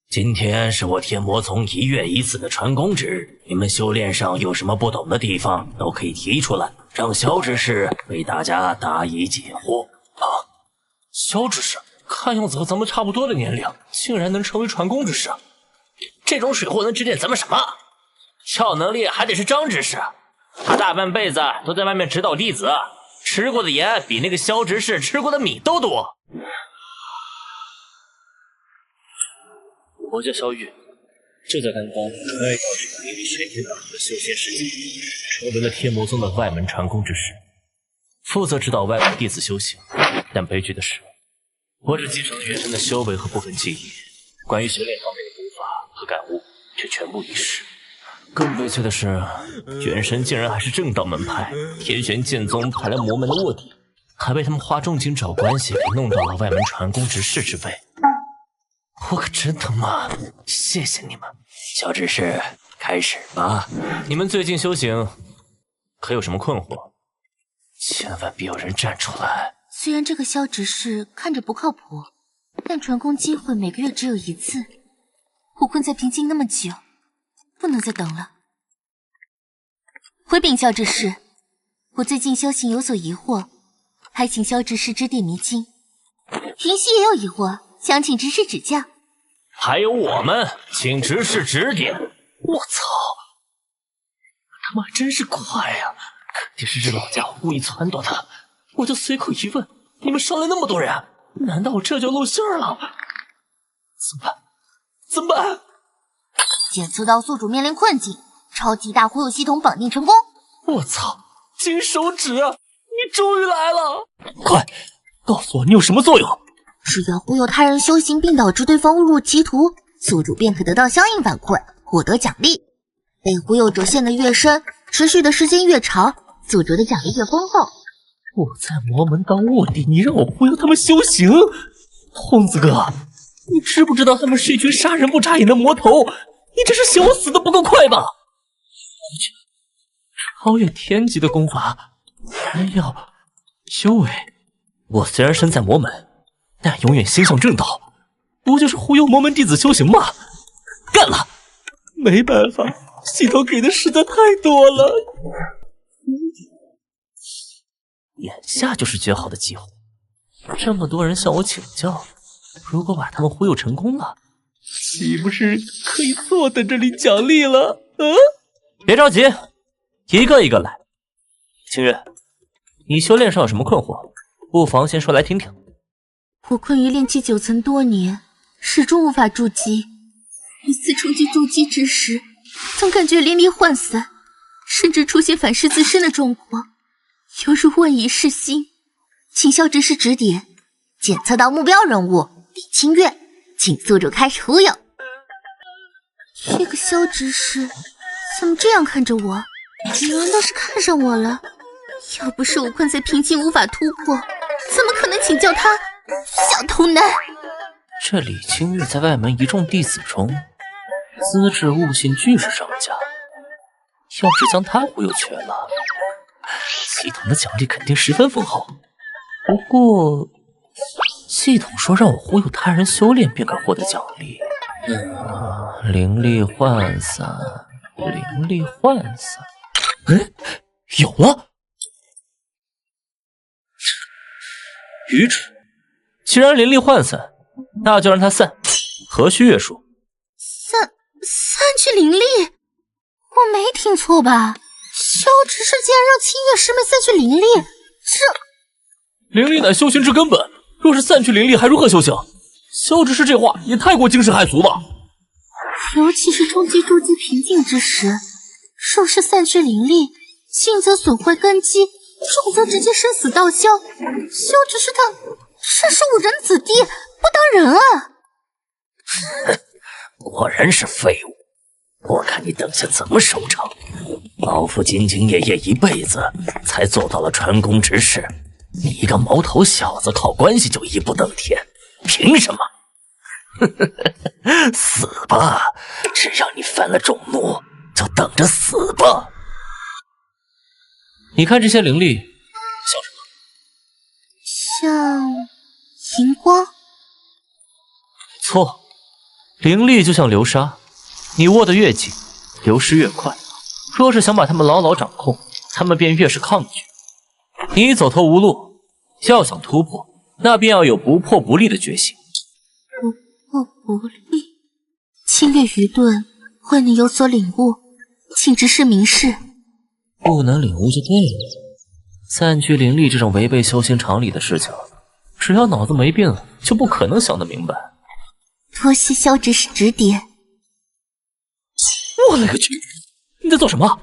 今天是我天魔宗1月1次的传功之日，你们修炼上有什么不懂的地方，都可以提出来，让萧执事为大家答疑解惑。萧执事，看样子和咱们差不多的年龄，竟然能成为传功之士，这种水货能指点咱们什么？超能力还得是张执事，他大半辈子都在外面指导弟子，吃过的盐比那个萧执事吃过的米都多。我叫萧玉，就在刚刚穿越到这个与玄天大河的修仙世界，成为了天魔宗的外门传功之士，负责指导外门弟子修行。但悲剧的是，我只继承了元神的修为和部分记忆，关于修炼方面的功法和感悟却全部遗失。更悲催的是，元神竟然还是正道门派天玄剑宗派来魔门的卧底，还被他们花重金找关系给弄到了外门传功执事之位。我可真他妈谢谢你们！萧执事，开始吧。你们最近修行可有什么困惑？千万别有人站出来。虽然这个萧执事看着不靠谱，但传功机会每个月只有1次，我困在平静那么久，不能再等了。回禀萧执事，我最近修行有所疑惑，还请萧执事指点迷津。云溪也有疑惑，想请执事指教。还有我们，请执事指点。我操，他妈真是快呀！肯定是这老家伙故意撺掇他。我就随口一问，你们上来那么多人，难道我这就露馅了？怎么办？怎么办？检测到宿主面临困境，超级大忽悠系统绑定成功。我操，金手指，你终于来了！快告诉我你有什么作用？只要忽悠他人修行并导致对方误入歧途，宿主便可得到相应反馈，获得奖励。被忽悠者陷得越深，持续的时间越长，宿主的奖励越丰厚。我在魔门当卧底，你让我忽悠他们修行？童子哥，你知不知道他们是一群杀人不眨眼的魔头？你这是想我死的不够快吧？超越天级的功法，还要修为。我虽然身在魔门，但永远心向正道，不就是忽悠魔门弟子修行吗？干了！没办法，系统给的实在太多了。眼下就是绝好的机会，这么多人向我请教，如果把他们忽悠成功了，岂不是可以坐在这里奖励了？别着急，一个一个来。清月，你修炼上有什么困惑？不妨先说来听听。我困于炼气9层多年，始终无法筑基。每次冲击筑基之时，总感觉灵力涣散，甚至出现反噬自身的状况。犹如万蚁噬心，请萧执事指点。检测到目标人物李清月，请宿主开始忽悠。这个萧执事怎么这样看着我？难道是看上我了？要不是我困在瓶颈无法突破，怎么可能请教他？小童男！这李清月在外门一众弟子中，资质悟性俱是上佳。要是将他忽悠全了，系统的奖励肯定十分丰厚。不过，系统说让我忽悠他人修炼便可获得奖励。灵力涣散，灵力涣散。有了！愚蠢！既然灵力涣散，那就让它散，何须约束？散去灵力？我没听错吧？萧执事竟然让清月师妹散去灵力，灵力乃修行之根本，若是散去灵力，还如何修行？萧执事这话也太过惊世骇俗吧！尤其是冲击筑基瓶颈之时，若是散去灵力，轻则损坏根基，重则直接生死道消。萧执事他这是误人子弟，不当人啊！果然是废物。我看你等下怎么收场！老夫兢兢业业一辈子，才做到了传功执事，你一个毛头小子靠关系就一步登天，凭什么？死吧！只要你犯了众怒，就等着死吧！你看这些灵力像什么？像荧光。错，灵力就像流沙，你握得越紧，流失越快。若是想把他们牢牢掌控，他们便越是抗拒。你走投无路，要想突破，那便要有不破不立的决心。不破不立，侵略愚钝，未能有所领悟，请直视明示。不能领悟就对了。散去灵力这种违背修行常理的事情，只要脑子没病，就不可能想得明白。多谢萧执事指点。我勒个去！你在做什么？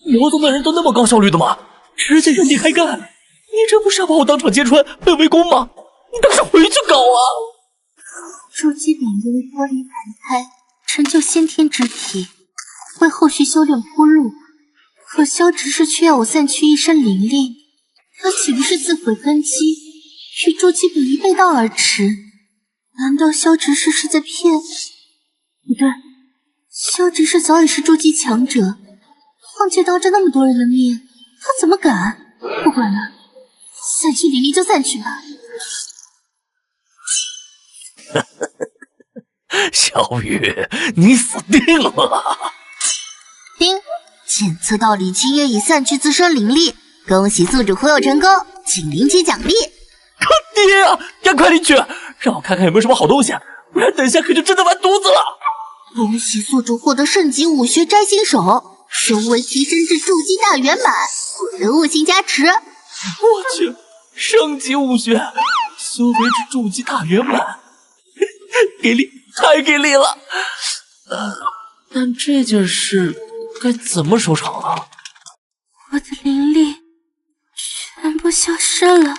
魔宗的人都那么高效率的吗？直接原地开干！你这不是要把我当场揭穿被围攻吗？你倒是回去搞啊！筑基本因为玻璃盘胎，成就先天之体，为后续修炼铺路。可萧执事却要我散去一身灵力，他岂不是自毁根基，与筑基本一背道而驰？难道萧执事是在骗？不对，萧执事早已是筑基强者，况且当着那么多人的面，他怎么敢？不管了，散去灵力就散去吧。小雨，你死定了！丁，检测到李清月已散去自身灵力，恭喜宿主忽悠成功，请领取奖励。他爹啊！赶快领取，让我看看有没有什么好东西，不然等下可就真的完犊子了。恭喜宿主获得圣级武学摘星手，修为提升至筑基大圆满，获得悟性加持。我去，圣级武学，修为至筑基大圆满，给力，太给力了！但这件事该怎么收场啊？我的灵力全部消失了，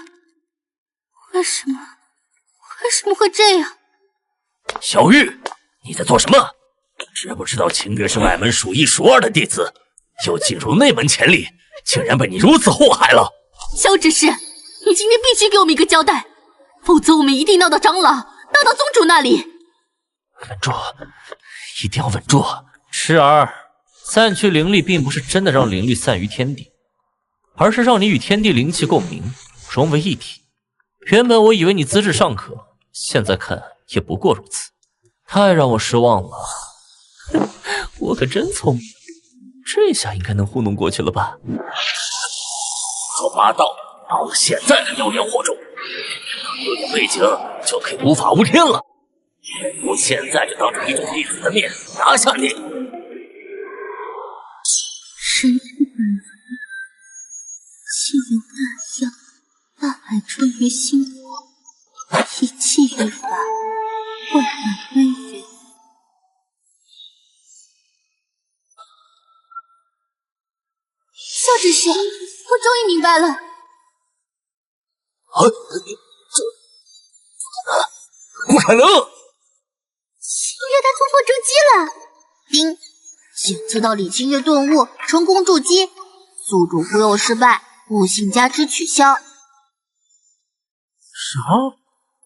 为什么会这样？小玉，你在做什么？知不知道清月是外门数一数二的弟子，又进入内门潜力，竟然被你如此祸害了！萧执事，你今天必须给我们一个交代，否则我们一定闹到长老，闹到宗主那里。稳住，一定要稳住！时儿，散去灵力并不是真的让灵力散于天地，而是让你与天地灵气共鸣，融为一体。原本我以为你资质尚可，现在看也不过如此，太让我失望了。我可真聪明，这下应该能糊弄过去了吧？胡说八道！到了现在还妖言惑众，有点背景就可以无法无天了。我现在就当着一众弟子的面拿下你！神之本源，气流大象，大海春于心火，一气于法，万法归元。萧执事，我终于明白了。啊，这不可能！清月他突破筑基了。丁，检测到李清月顿悟，成功筑基，宿主忽悠失败，悟性加持取消。啥？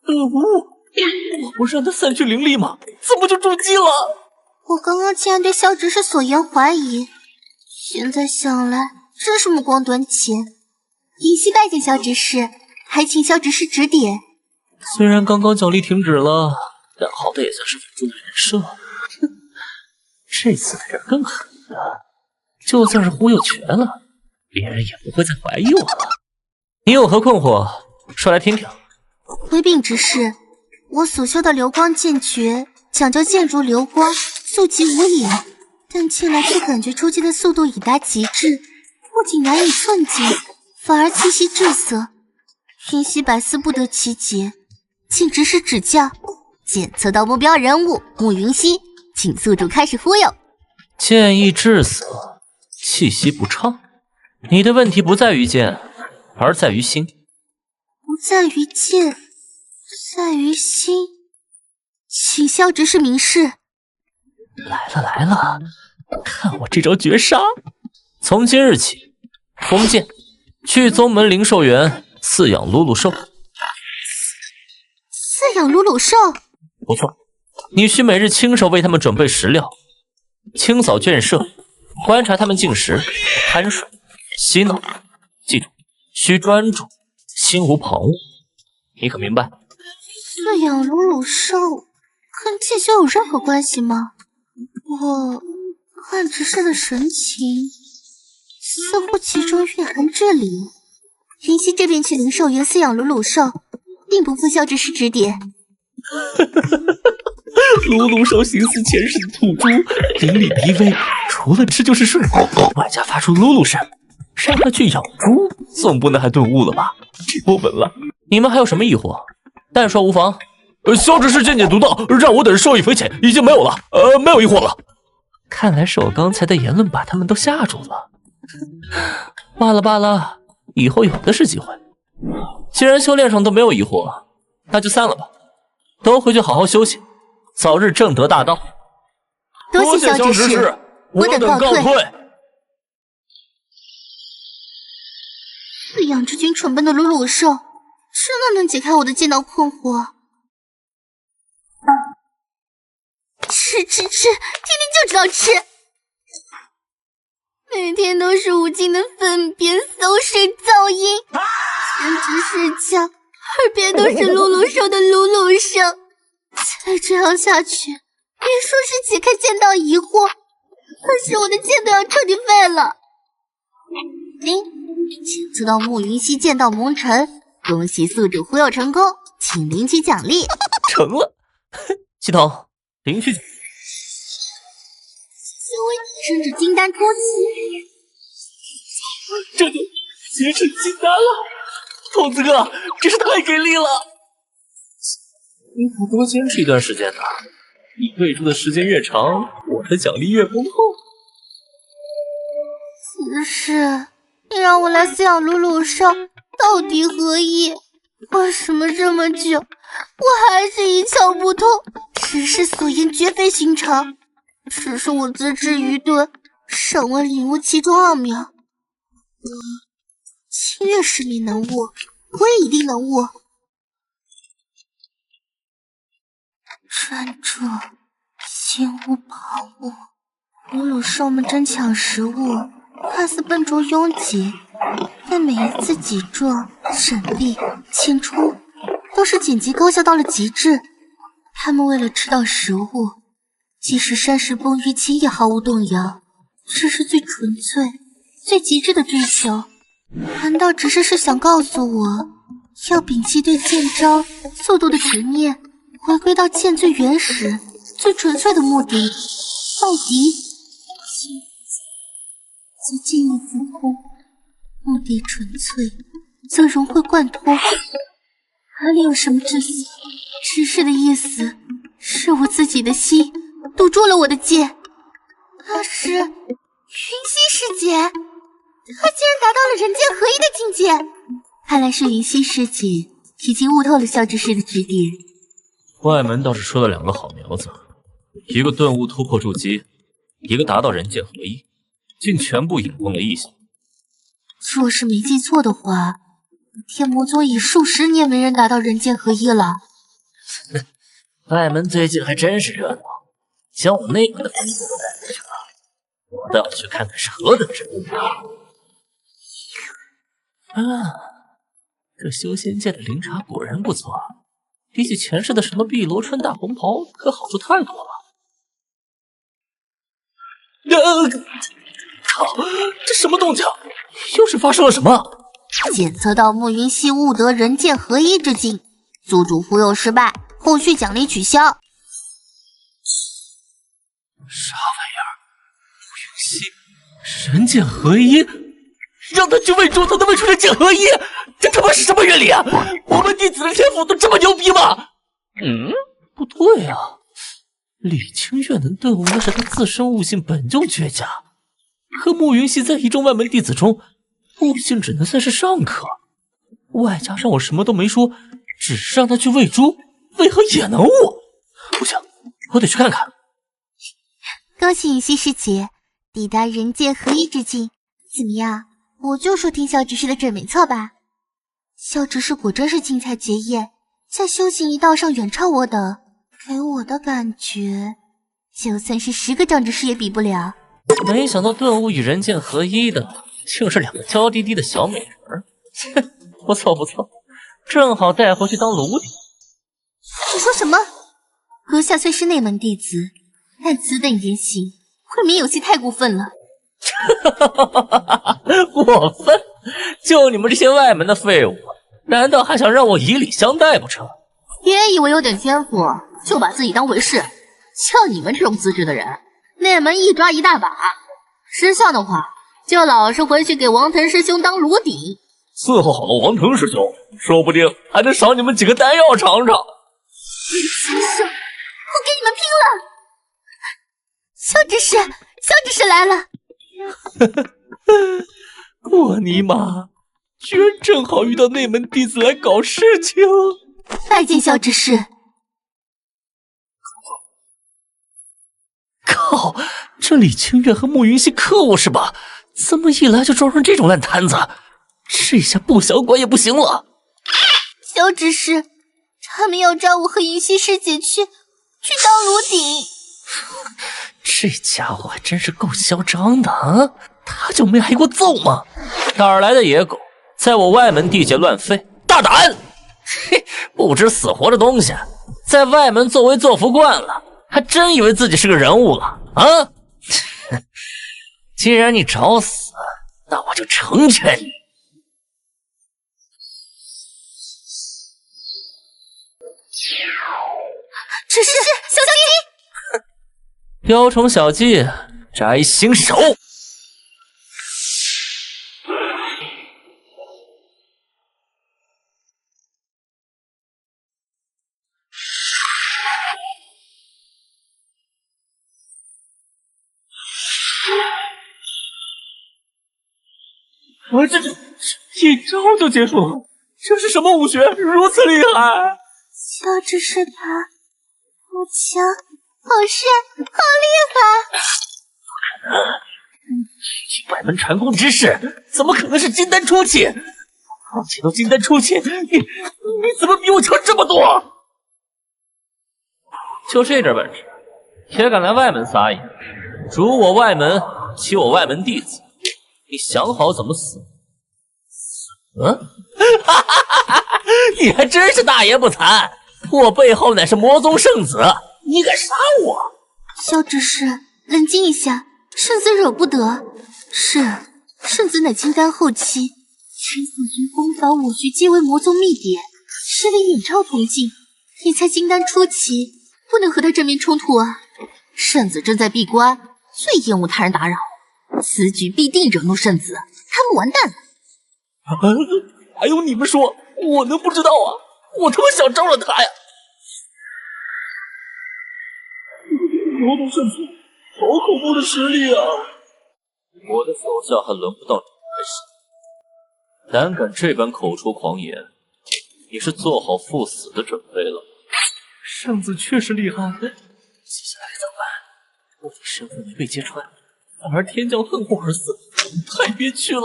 顿悟？我不是让他散去灵力吗？怎么就筑基了？我刚刚竟然对萧执事所言怀疑，现在想来真是目光短浅。银溪拜见萧执事，还请萧执事指点。虽然刚刚奖励停止了，但好歹也算是稳住了人设。哼，这次的人更狠了，就算是忽悠全了，别人也不会再怀疑我了。你有何困惑，说来听听。回禀执事，我所修的流光剑诀讲究剑如流光，速疾无影，但近来却感觉出击的速度已达极致，不仅难以寸进，反而气息滞涩。银溪百思不得其解，请执事指教。检测到目标人物慕云溪，请宿主开始忽悠。剑意滞涩，气息不畅。你的问题不在于剑，而在于心。不在于剑，在于心。请萧执事明示。来了，看我这招绝杀！从今日起，封剑，去宗门灵兽园饲养鲁鲁兽。饲养鲁鲁兽？不错，你需每日亲手为他们准备食料，清扫圈舍，观察他们进食、贪睡、嬉闹。记住，需专注，心无旁骛。你可明白？饲养鲁鲁兽跟剑修有任何关系吗？我看执事的神情，似乎其中蕴含至理。云溪这边去灵兽园饲养鲁鲁兽，并不负萧执事指点。鲁鲁兽形似前世的土猪，灵力低微，除了吃就是睡，外加发出噜噜声，让他去养猪，总不能还顿悟了吧？这我稳了。你们还有什么疑惑？但说无妨。萧执事见解独到，让我等受益匪浅，已经没有了，没有疑惑了。看来是我刚才的言论把他们都吓住了。罢了罢了，以后有的是机会。既然修炼上都没有疑惑，那就散了吧，都回去好好休息，早日正得大道。多谢萧执事，我等告退。饲养这群蠢笨的鲁鲁兽，真的能解开我的剑道困惑？吃，天天就知道吃，每天都是无尽的粪便、馊水、噪音，简直是将耳边都是鲁鲁兽的鲁鲁声。再这样下去，别说是解开剑道疑惑，而是我的剑都要彻底废了。请做到慕云溪剑道蒙尘，恭喜宿主忽悠成功，请领取奖励。成了，系统领取。修为提升至金丹初期，这就结成金丹了。童子哥，真是太给力了！你可多坚持一段时间呢，你喂猪的时间越长，我的奖励越丰厚。此事你让我来饲养鲁鲁兽，到底何意？为什么这么久，我还是一窍不通？执事所言绝非寻常，只是我资质愚钝，尚未领悟其中奥妙。清月使命能悟，我也一定能悟。专注，心无旁骛。鲁鲁兽们争抢食物，看似笨拙拥挤，但每一次挤撞、闪避、进出，都是紧急高效到了极致。他们为了吃到食物，即使山石崩淤青也毫无动摇，这是最纯粹、最极致的追求。难道只是想告诉我，要摒弃对剑招、速度的执念，回归到剑最原始、最纯粹的目的？外敌，则见异自空；目的纯粹，则融会贯通。哪里有什么至死？执事的意思是我自己的心堵住了我的剑。那是云溪师姐，她竟然达到了人剑合一的境界。看来是云溪师姐已经悟透了萧执事的指点。外门倒是出了两个好苗子，一个顿悟突破筑基，一个达到人剑合一，竟全部引供了异象。若是没记错的话，天魔宗已数十年没人达到人剑合一了。外门最近还真是热闹，将我内门的风头带来这，我倒要去看看是何等人物这修仙界的灵茶果然不错，比起前世的什么碧螺春大红袍，可好处太多了。操！这什么动静？又是发生了什么？检测到慕云溪悟得人剑合一之境，宿主忽悠失败，后续奖励取消。啥玩意儿？慕云溪人剑合一，让他去喂猪，他能喂出人剑合一？这他妈是什么原理啊？我们弟子的天赋都这么牛逼吗？不对啊，李清月能顿悟，那是他自身悟性本就绝佳，可慕云溪在一众外门弟子中，悟性只能算是上客，外加上我什么都没说，只是让他去喂猪，为何也能悟？不行，我得去看看。恭喜云溪师姐抵达人剑合一之境，怎么样？我就说听萧执事的准没错吧？萧执事果真是精彩绝艳，在修行一道上远超我等，给我的感觉，就算是10个长执事也比不了。没想到顿悟与人剑合一的，竟是两个娇滴滴的小美人儿，不错不错，正好带回去当炉底。你说什么？阁下虽是内门弟子，但此等言行，未免有些太过分了。过分？就你们这些外门的废物，难道还想让我以礼相待不成？别以为有点天赋就把自己当回事，像你们这种资质的人，内门一抓一大把。识相的话，就老实回去给王腾师兄当炉底。伺候好了王腾师兄，说不定还能赏你们几个丹药尝尝。禽兽，我跟你们拼了！萧执事，萧执事来了。我尼玛，居然正好遇到内门弟子来搞事情。拜见萧执事。靠，这李清月和慕云熙克我是吧？怎么一来就装上这种烂摊子？这下不小馆也不行了。萧执事，他们要抓我和云溪师姐去当炉底。这家伙还真是够嚣张的啊！他就没挨过揍吗？哪儿来的野狗，在我外门地界乱吠，大胆！嘿，不知死活的东西，在外门作威作福惯了，还真以为自己是个人物了啊！既然你找死，那我就成全你。执事，小心！雕虫小技，摘星手。我这一招就结束了，这是什么武学，如此厉害？萧执事他好强，好帅，好厉害！外门传功之事，怎么可能是金丹初期？况且都金丹初期，你怎么比我强这么多？就这点本事，也敢来外门撒野，辱我外门，欺我外门弟子，你想好怎么死？你还真是大言不惭！我背后乃是魔宗圣子，你敢杀我？萧执事，冷静一下，圣子惹不得。是，圣子乃金丹后期，陈子军功法武学皆为魔宗秘典，实力远超同境。你才金丹初期，不能和他正面冲突啊！圣子正在闭关，最厌恶他人打扰，此举必定惹怒圣子，他们完蛋了。还有你们说，我能不知道啊？我他妈想招惹他呀！魔宗圣子，好恐怖的实力啊！我的手下还轮不到你开始，胆敢这般口出狂言，你是做好赴死的准备了。圣子确实厉害，接下来该怎么办？我的身份没被揭穿，反而天降恨火而死，太憋屈了。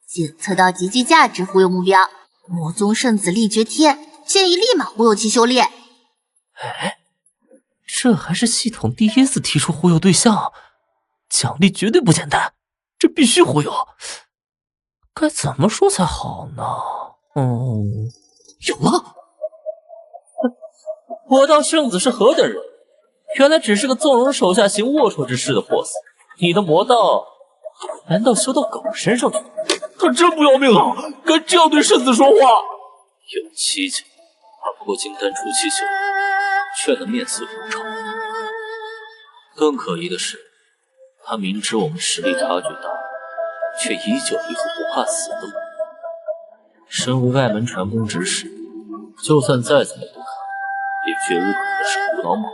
检测到极具价值忽悠目标，魔宗圣子力绝天，建议立马忽悠其修炼。哎，这还是系统第一次提出忽悠对象，奖励绝对不简单，这必须忽悠。该怎么说才好呢？有了！我道圣子是何等人？原来只是个纵容手下行龌龊之事的货色。你的魔道难道修到狗身上去？他真不要命了，敢这样对圣子说话？有蹊跷，他不过金丹初期修为，却能面色如常。更可疑的是，他明知我们实力差距大，却依旧一副不怕死的模样。身为外门传功之士，就算再怎么不堪，也绝无可能是无脑莽夫。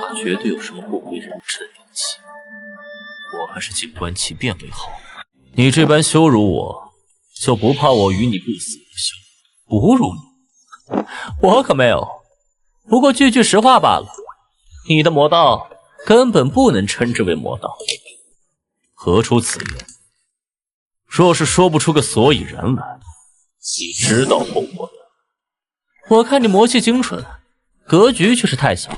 他绝对有什么不为人知的勇气，我还是静观其变为好。你这般羞辱我，就不怕我与你不死不休，侮辱你？我可没有，不过句实话罢了。你的魔道根本不能称之为魔道。何出此言？若是说不出个所以然来，你知道后果的。我看你魔气精纯，格局却是太小，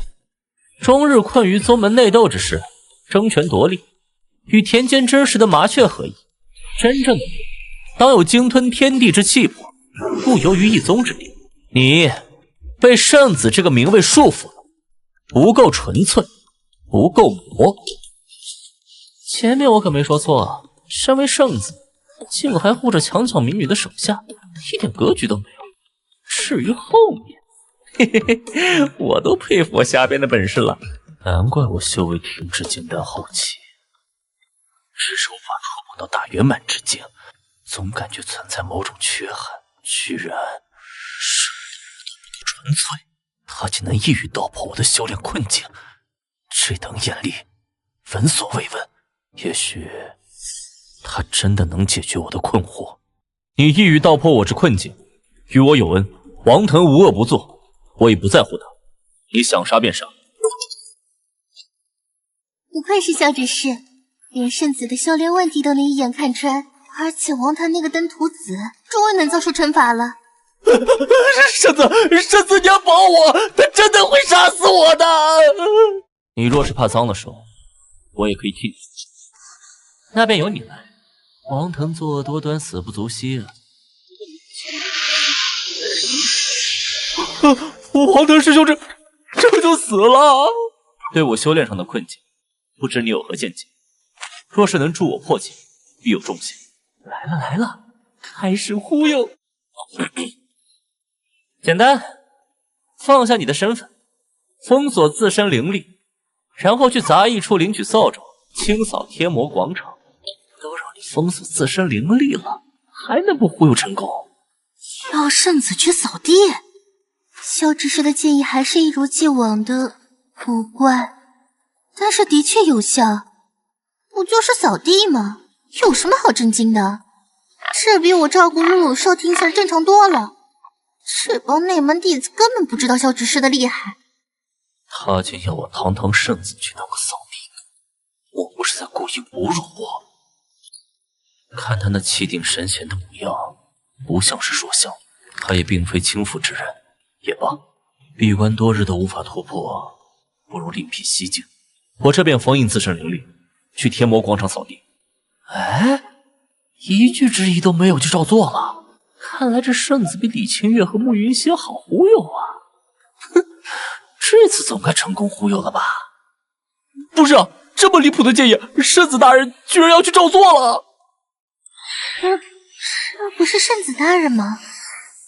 终日困于宗门内斗之事，争权夺利，与田间真实的麻雀何异？真正的你，当有鲸吞天地之气魄，不游于一宗之地。你被圣子这个名位束缚了，不够纯粹，不够魔。前面我可没说错，身为圣子，竟还护着强抢民女的手下，一点格局都没有。至于后面，嘿嘿嘿，我都佩服我下边的本事了。难怪我修为停滞金丹后期，只是无法触碰到大圆满之境，总感觉存在某种缺憾，居然是纯粹。他竟能一语道破我的修炼困境，这等眼力，闻所未闻。也许他真的能解决我的困惑。你一语道破我之困境，与我有恩，王腾无恶不作，我已不在乎他。你想杀便杀。不愧是萧执事，连圣子的修炼问题都能一眼看穿，而且王腾那个登徒子终于能遭受惩罚了。圣子，你要保我，他真的会杀死我的。你若是怕脏了手，我也可以替你。那便由你来。王腾作恶多端，死不足惜啊！王腾师兄这就死了。对我修炼上的困境，不知你有何见解？若是能助我破解，必有重谢。来了，开始忽悠。简单，放下你的身份，封锁自身灵力，然后去杂役处领取扫帚，清扫天魔广场。都让你封锁自身灵力了，还能不忽悠成功？让圣子去扫地？萧执事的建议还是一如既往的古怪，但是的确有效。不就是扫地吗？有什么好震惊的？这比我照顾陆鲁兽听起来正常多了。这帮内门弟子根本不知道萧执事的厉害。他竟要我堂堂圣子去当个扫地，我不是在故意侮辱我？看他那气定神闲的模样，不像是说笑。他也并非轻浮之人。也罢，闭关多日都无法突破，不如另辟蹊径。我这便封印自身灵力，去天魔广场扫地。哎，一句质疑都没有就照做了。看来这圣子比李清月和慕云溪好忽悠啊！哼，这次总该成功忽悠了吧？不是啊，这么离谱的建议，圣子大人居然要去照做了！这不是圣子大人吗？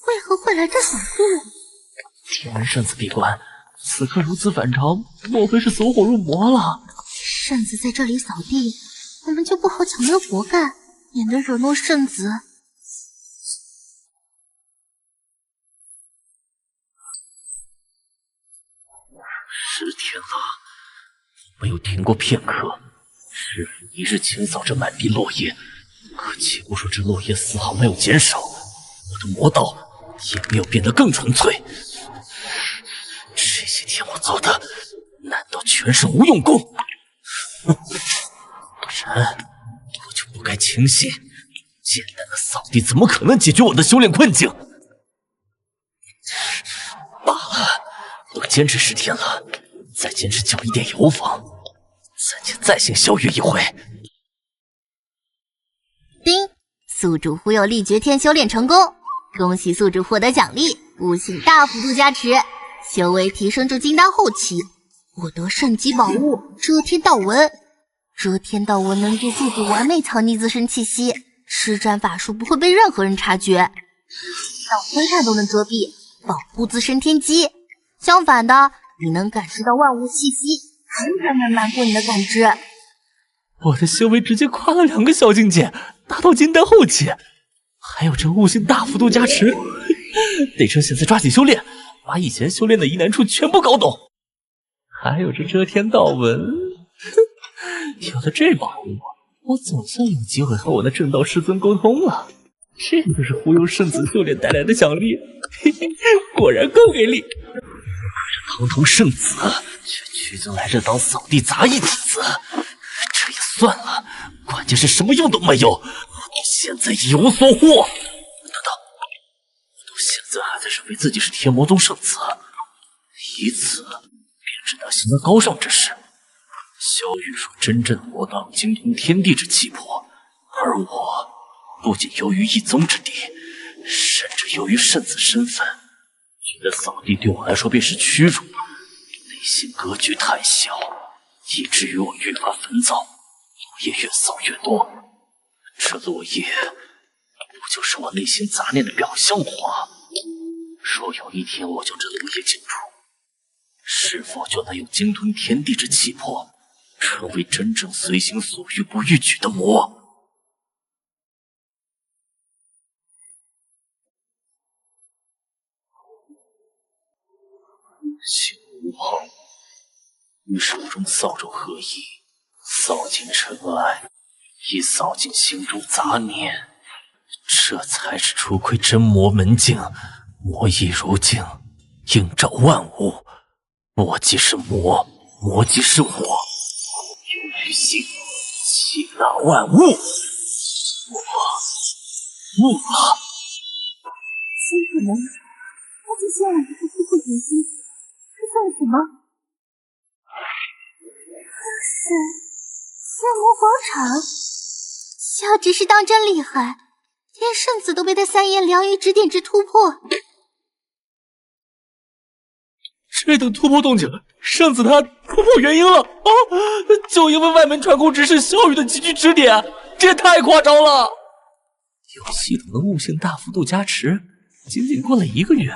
为何会来这扫地？天人圣子闭关，此刻如此反常，莫非是走火入魔了？圣子在这里扫地，我们就不好抢那活干，免得惹怒圣子。10天了，没有停过片刻，日复一日清扫着满地落叶。可且不说这落叶丝毫没有减少，我的魔道也没有变得更纯粹。这些天我做的，难道全是无用功？不然我就不该轻信，简单的扫地怎么可能解决我的修炼困境？罢了，都坚持10天了，再坚持久一点有妨。暂且再行萧月一回。丁，宿主忽悠力绝天修炼成功，恭喜宿主获得奖励，悟性大幅度加持，修为提升至金丹后期，获得圣级宝物遮天道纹。遮天道纹能助宿主完美藏匿自身气息，施展法术不会被任何人察觉，到灰炭都能遮蔽，保护自身天机。相反的，你能感知到万物气息，完全能瞒过你的感知。我的修为直接跨了2个小境界，达到金丹后期，还有这悟性大幅度加持，得趁现在抓紧修炼，把以前修炼的疑难处全部搞懂。还有这遮天道纹，有了这宝物，我总算有机会和我的正道师尊沟通了。这就是忽悠圣子修炼带来的奖励，嘿嘿，果然够给力。可这堂堂圣子却屈尊来这当扫地杂役弟子，这也算了，关键是什么用都没有，我现在一无所获。等等，我到现在还在认为自己是天魔宗圣子，以此便知道行了高尚之事。萧玉说真正的魔道精通天地之气魄，而我不仅由于一宗之地，甚至由于圣子身份，觉得扫地对我来说便是屈辱。内心格局太小，以至于我越发烦躁，落叶越扫越多。这落叶不就是我内心杂念的表象化？若有一天我将这落叶清除，是否就能有鲸吞天地之气魄，成为真正随心所欲不逾矩的魔？心无后，与手中扫帚合一，扫尽尘埃，亦扫尽心中杂念。这才是初窥真魔门境，魔亦如镜，映照万物。我即是魔，魔即是我，有于心，气纳万物。我悟了。真可能，他就先晚的突破原因，是算什么？是仙魔广场。小执事当真厉害，连圣子都被他三言两语指点至突破。这等突破动静，圣子他突破原因了啊！就因为外门传功执事萧雨的几句指点，这也太夸张了。有系统的悟性大幅度加持，仅仅过了1个月，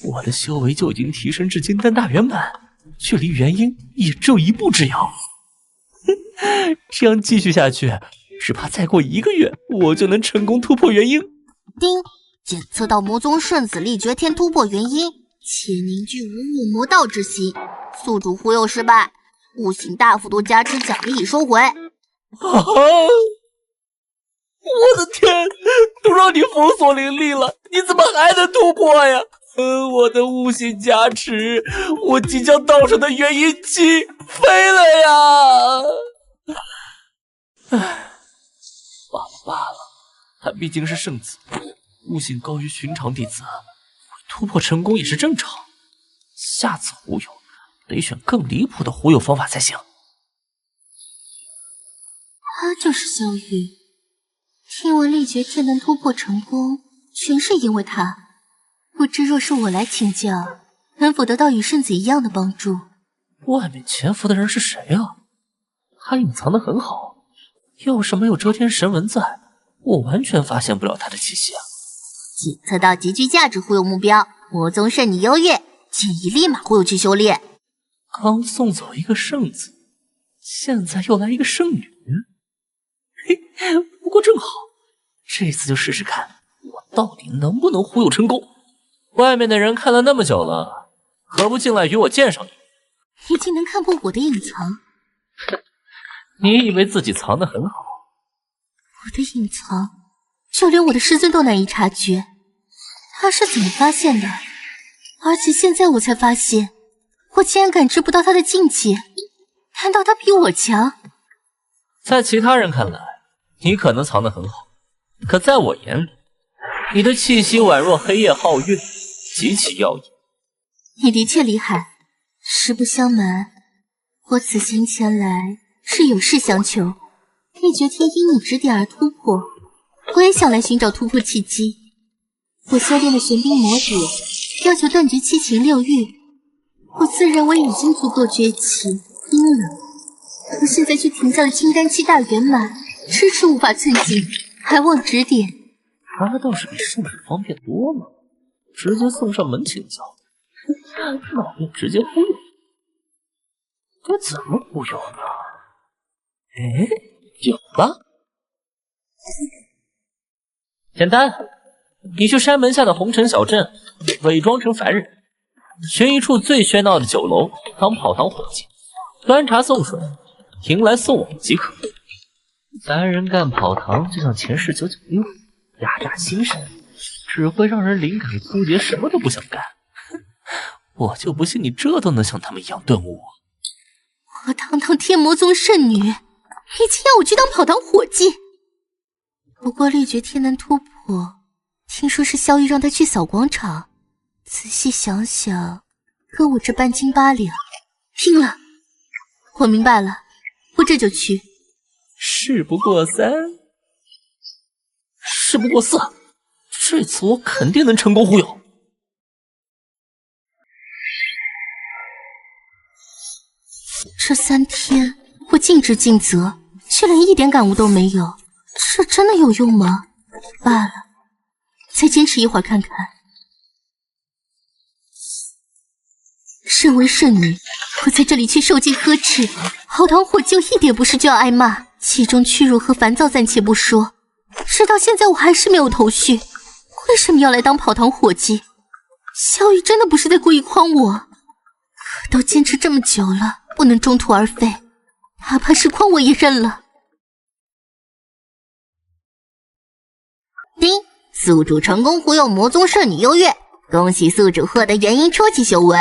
我的修为就已经提升至金丹大圆满，距离元婴也只有1步之遥。这样继续下去，只怕再过1个月，我就能成功突破元婴。丁，检测到魔宗圣子力绝天突破元婴，且凝聚无我魔道之心，宿主忽悠失败，悟性大幅度加持，奖励已收回。我的天，都让你封锁灵力了，你怎么还能突破呀？我的悟性加持，我即将到手的元婴期飞了呀！唉，罢了，他毕竟是圣子，悟性高于寻常弟子，突破成功也是正常。下次忽悠得选更离谱的忽悠方法才行。他就是萧玉。听闻力绝天能突破成功，全是因为他。不知若是我来请教，能否得到与圣子一样的帮助？外面潜伏的人是谁啊？他隐藏得很好，要是没有遮天神纹在，我完全发现不了他的气息啊。检测到极具价值忽悠目标，魔宗圣女优越，建议立马忽悠去修炼。刚送走一个圣子，现在又来一个圣女。嘿，不过正好，这次就试试看，我到底能不能忽悠成功。外面的人看了那么久了，何不进来与我见上你？你竟能看破我的隐藏？你以为自己藏得很好？我的隐藏，就连我的师尊都难以察觉。他是怎么发现的？而且现在我才发现，我竟然感知不到他的境界。难道他比我强？在其他人看来，你可能藏得很好，可在我眼里，你的气息宛若黑夜皓月，极其耀眼。你的确厉害。实不相瞒，我此行前来是有事相求。力绝天因你指点而突破，我也想来寻找突破契机。我修炼的玄冰魔典要求断绝七情六欲，我自认为已经足够崛起冰冷，可现在却停在了金丹期大圆满，迟迟无法寸进，还望指点。他倒是比圣子方便多了，直接送上门请教，那便直接忽悠。该怎么忽悠呢？哎，有了！简单，你去山门下的红尘小镇，伪装成凡人，寻一处最喧闹的酒楼当跑堂伙计，端茶送水，迎来送往即可。凡人干跑堂，就像前世996，压榨心神，只会让人灵感枯竭，什么都不想干。我就不信你这都能像他们一样顿悟我。我堂堂天魔宗圣女，你竟要我去当跑堂伙计？不过力绝天能突破，听说是萧玉让他去扫广场。仔细想想，跟我这半斤八两，拼了！我明白了，我这就去。事不过三，事不过四，这次我肯定能成功忽悠。这3天我尽职尽责，却连一点感悟都没有，这真的有用吗？罢了，再坚持一会儿看看。身为圣女，我在这里却受尽呵斥，嚎啕火急，一点不是就要挨骂，其中屈辱和烦躁暂且不说，直到现在我还是没有头绪，为什么要来当跑堂伙计？小雨真的不是在故意诓我，可都坚持这么久了，不能中途而废，哪怕是诓我也认了。丁，宿主成功忽悠魔宗圣女优越，恭喜宿主获得元婴初期修为，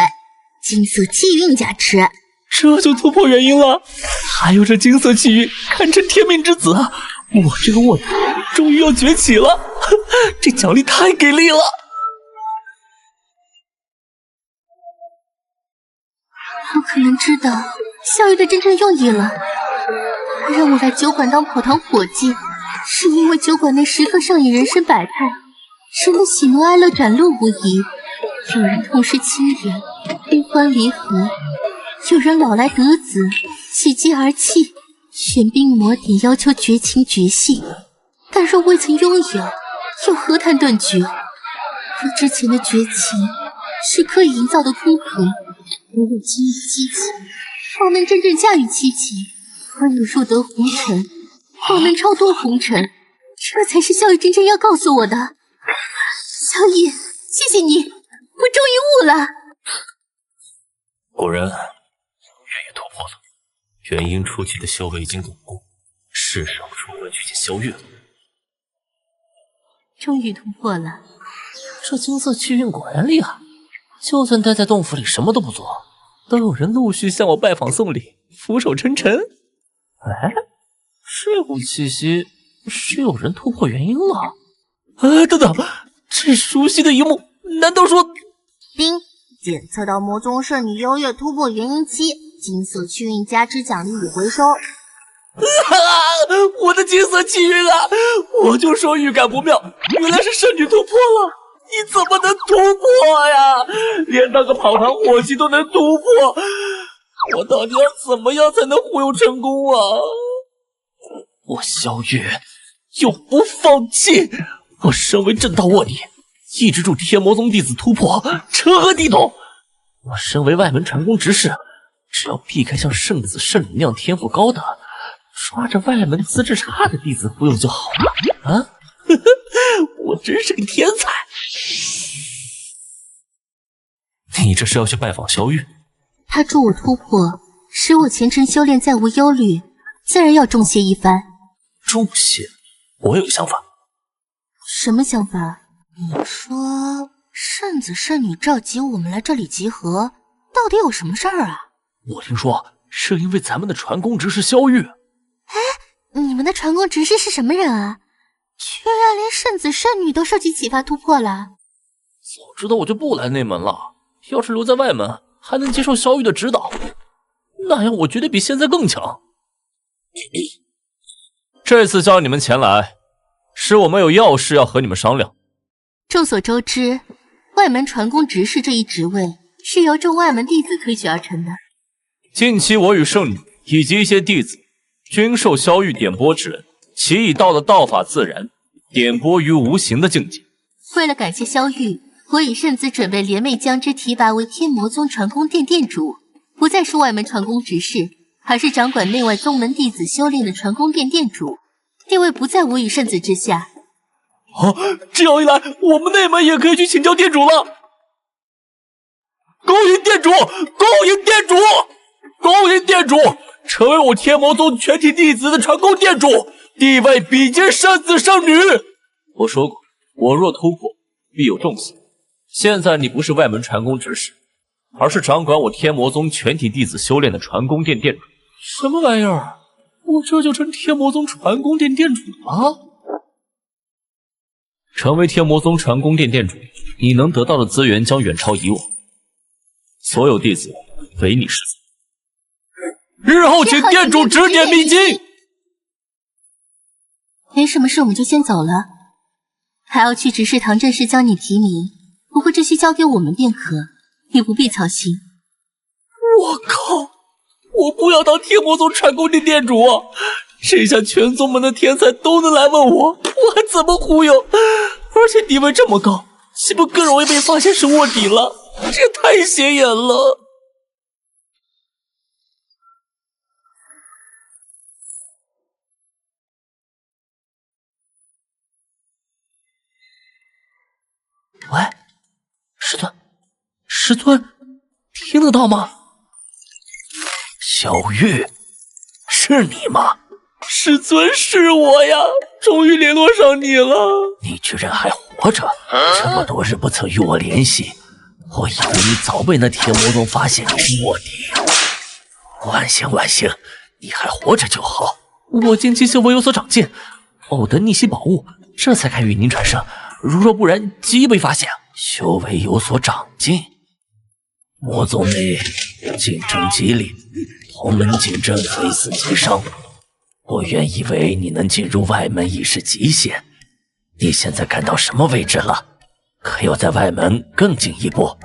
金色气运加持。这就突破元婴了，还有这金色气运，堪称天命之子啊！我这个卧底终于要崛起了，这奖励太给力了！我可能知道小雨的真正用意了，他让我来酒馆当跑堂伙计，是因为酒馆内时刻上演人生百态，人的喜怒哀乐展露无遗，有人痛失亲人，悲欢离合，有人老来得子，喜极而泣，玄冰魔典要求绝情绝性，但若未曾拥有，又何谈断绝？若之前的绝情是刻意营造的空壳，唯有经历激情，方能真正驾驭激情，方有入得红尘，方能超脱红尘，这才是小雨真正要告诉我的。小雨，谢谢你，我终于悟了。果然，愿也突破了。元婴初期的修为已经巩固，是时候出关去见萧月了。终于突破了，这金色气运果然厉害，就算待在洞府里什么都不做，都有人陆续向我拜访送礼，俯首称臣。哎，这股气息是有人突破元婴了。哎，等等，这熟悉的一幕，难道说……丁，检测到魔宗圣女优越突破元婴期，金色气运加持奖励已回收。我的金色气运啊！我就说预感不妙，原来是圣女突破了！你怎么能突破呀？连那个跑堂伙计都能突破，我到底要怎么样才能忽悠成功啊？我萧月永不放弃！我身为正道卧底，抑制住天魔宗弟子突破，成何体统？我身为外门传功执事，只要避开像圣子、圣女那样天赋高的，抓着外门资质差的弟子忽悠就好了啊！我真是个天才！你这是要去拜访萧玉？他助我突破，使我前程修炼再无忧虑，自然要重谢一番。重谢？我有个想法。什么想法？你说圣子圣女召集我们来这里集合，到底有什么事儿啊？我听说是因为咱们的传功执事萧玉。哎，你们的传功执事是什么人啊？居然连圣子圣女都受其启发突破了。早知道我就不来内门了，要是留在外门，还能接受萧玉的指导，那样我绝对比现在更强。这次叫你们前来，是我们有要事要和你们商量。众所周知，外门传功执事这一职位是由众外门弟子推举而成的。近期我与圣女以及一些弟子均受萧玉点拨之恩，其已到了道法自然、点拨于无形的境界。为了感谢萧玉，我以圣子准备联袂将之提拔为天魔宗传功殿殿主，不再是外门传功执事，而是掌管内外宗门弟子修炼的传功殿殿主，地位不在我与圣子之下。这样一来，我们内门也可以去请教殿主了。恭迎殿主，恭迎殿主，恭迎殿主，成为我天魔宗全体弟子的传功殿主，地位比肩圣子圣女。我说过，我若突破，必有重赏。现在你不是外门传功执事，而是掌管我天魔宗全体弟子修炼的传功殿殿主。什么玩意儿？我这就成天魔宗传功殿殿主了？成为天魔宗传功殿殿主，你能得到的资源将远超以往，所有弟子唯你是从。日后请殿主指点迷津。没什么事，我们就先走了。还要去执事堂正式将你提名，不过这些交给我们便可，你不必操心。我靠！我不要当天魔宗传功殿殿主，这下全宗门的天才都能来问我，我还怎么忽悠？而且地位这么高，岂不更容易被发现是卧底了？这也太显眼了。喂，师尊，听得到吗？小玉，是你吗？师尊，是我呀，终于联络上你了。你居然还活着，这么多日不曾与我联系，我以为你早被那天魔宗发现你是卧底。万幸万幸，你还活着就好。我近期修为有所长进，偶得逆袭宝物，这才敢与您传声。如若不然，极易被发现。修为有所长进，魔宗内竞争激烈，同门竞争非死即伤。我原以为你能进入外门已是极限，你现在干到什么位置了？可有在外门更进一步？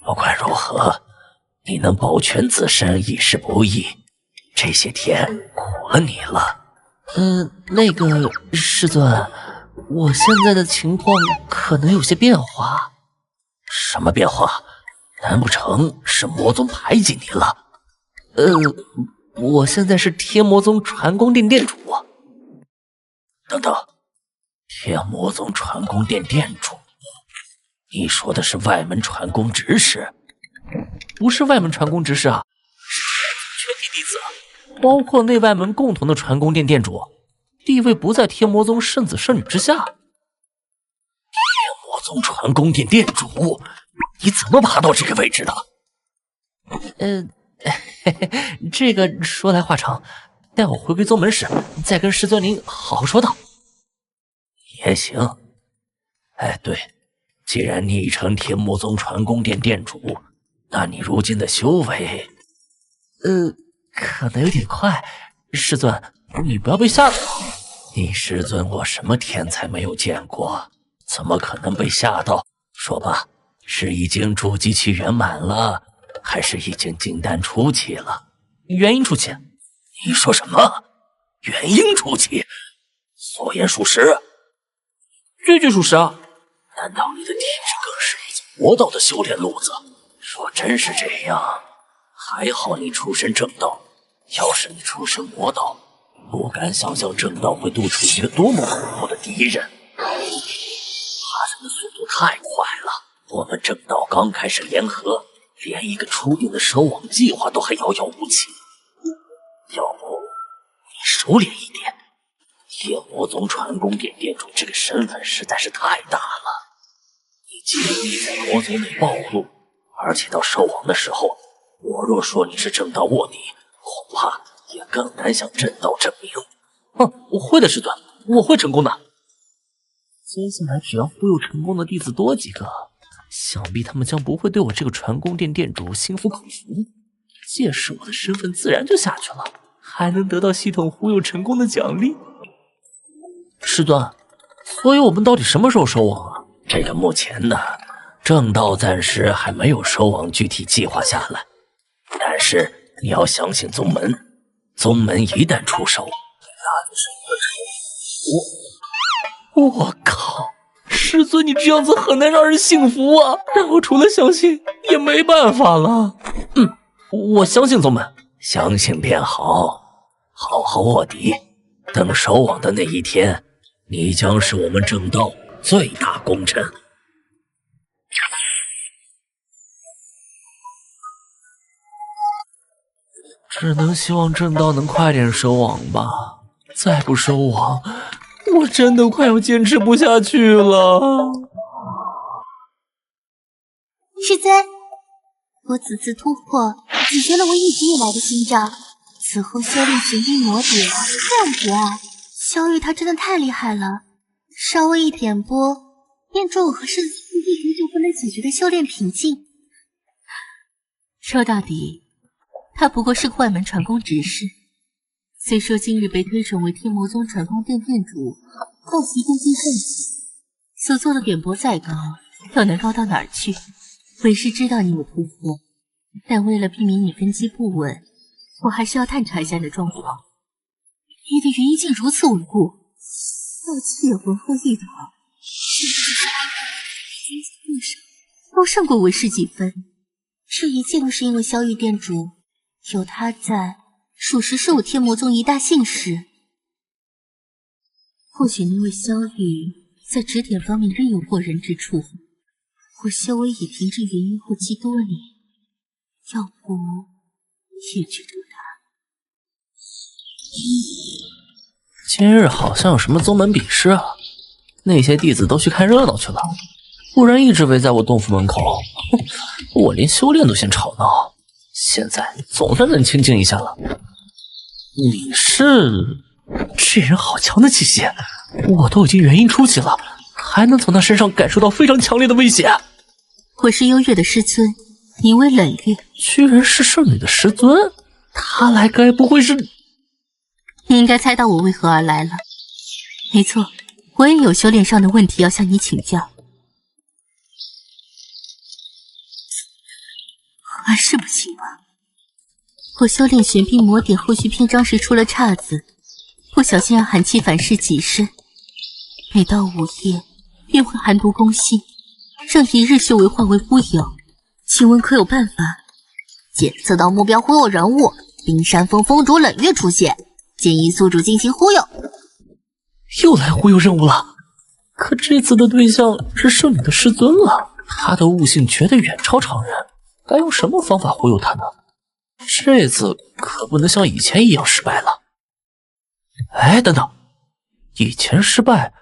不管如何，你能保全自身已是不易，这些天苦了你了。那个师尊，我现在的情况可能有些变化。什么变化？难不成是魔宗排挤你了？我现在是天魔宗传功殿殿主。等等，天魔宗传功殿殿主？你说的是外门传功执事？不是外门传功执事啊，是全体弟子，包括内外门共同的传功殿殿主，地位不在天魔宗圣子圣女之下。天魔宗传功殿殿主，你怎么爬到这个位置的？这个说来话长，待我回归宗门时，再跟师尊您好好说道。也行。对，既然你已成天魔宗传功殿殿主，那你如今的修为，可能有点快。师尊，你不要被吓到。你师尊我什么天才没有见过，怎么可能被吓到？说吧，是已经筑基期圆满了，还是已经金丹初期了？元婴初期。你说什么？元婴初期？所言属实？句句属实啊！难道你的体质更是一走魔道的修炼路子？若真是这样，还好你出身正道。要是你出身魔道，不敢想象正道会渡出一个多么恐怖的敌人。怕人的速度太快了，我们正道刚开始联合，连一个初定的守网计划都还遥遥无期。要不你收敛一点，天魔宗传功殿殿主这个身份实在是太大了，你极易在魔宗内暴露，而且到收网的时候，我若说你是正道卧底，恐怕也更难向正道证明。我会的，师尊，我会成功的。接下来只要忽悠成功的弟子多几个，想必他们将不会对我这个传功殿殿主心服口服，届时我的身份自然就下去了，还能得到系统忽悠成功的奖励。师尊，所以我们到底什么时候收网啊？这个目前呢，正道暂时还没有收网具体计划下来，但是你要相信宗门，宗门一旦出手，那就是一个仇。我靠，师尊你这样子很难让人信服啊！但我除了相信也没办法了。我相信宗门，相信便好，好好卧底，等收网的那一天，你将是我们正道最大功臣。只能希望正道能快点收网吧，再不收网，我真的快要坚持不下去了。师尊，我此次突破解决了我一直以来的心障，此后修炼玄阴魔点自然绝爱。萧玉他真的太厉害了，稍微一点拨，便助我和圣子一直就不能解决的修炼瓶颈。说到底，他不过是个外门传功执事。虽说今日被推崇为天魔宗传功殿殿主，但其功绩甚起，所做的点拨再高，又能高到哪儿去？为师知道你有突破，但为了避免你根基不稳，我还是要探查一下你的状况。你的原因竟如此稳固，道气也浑厚一点，经济路上都胜过为师几分。这一切都是因为萧玉店主，有他在，属实是我天魔宗一大幸事。或许那位萧玉在指点方面仍有过人之处，我萧微也凭这原因后期多年，要不也去找他。今日好像有什么宗门比试啊，那些弟子都去看热闹去了，不然一直围在我洞府门口，我连修炼都嫌吵闹，现在总算能清静一下了。你是……这人好强的气息，我都已经元婴初期了，还能从他身上感受到非常强烈的威胁。我是幽月的师尊，名为冷月。居然是圣女的师尊，他来该不会是……你应该猜到我为何而来了。没错，我也有修炼上的问题要向你请教。还是不行吗？我修炼玄冰魔典后续篇章时出了岔子，不小心让寒气反噬己身，每到午夜便会寒毒攻心，让一日修为化为乌有。请问可有办法？检测到目标忽悠人物，冰山峰峰主冷月出现，建议宿主进行忽悠。又来忽悠任务了，可这次的对象是圣女的师尊了，他的悟性绝对远超常人，该用什么方法忽悠他呢？这次可不能像以前一样失败了。哎，等等，以前失败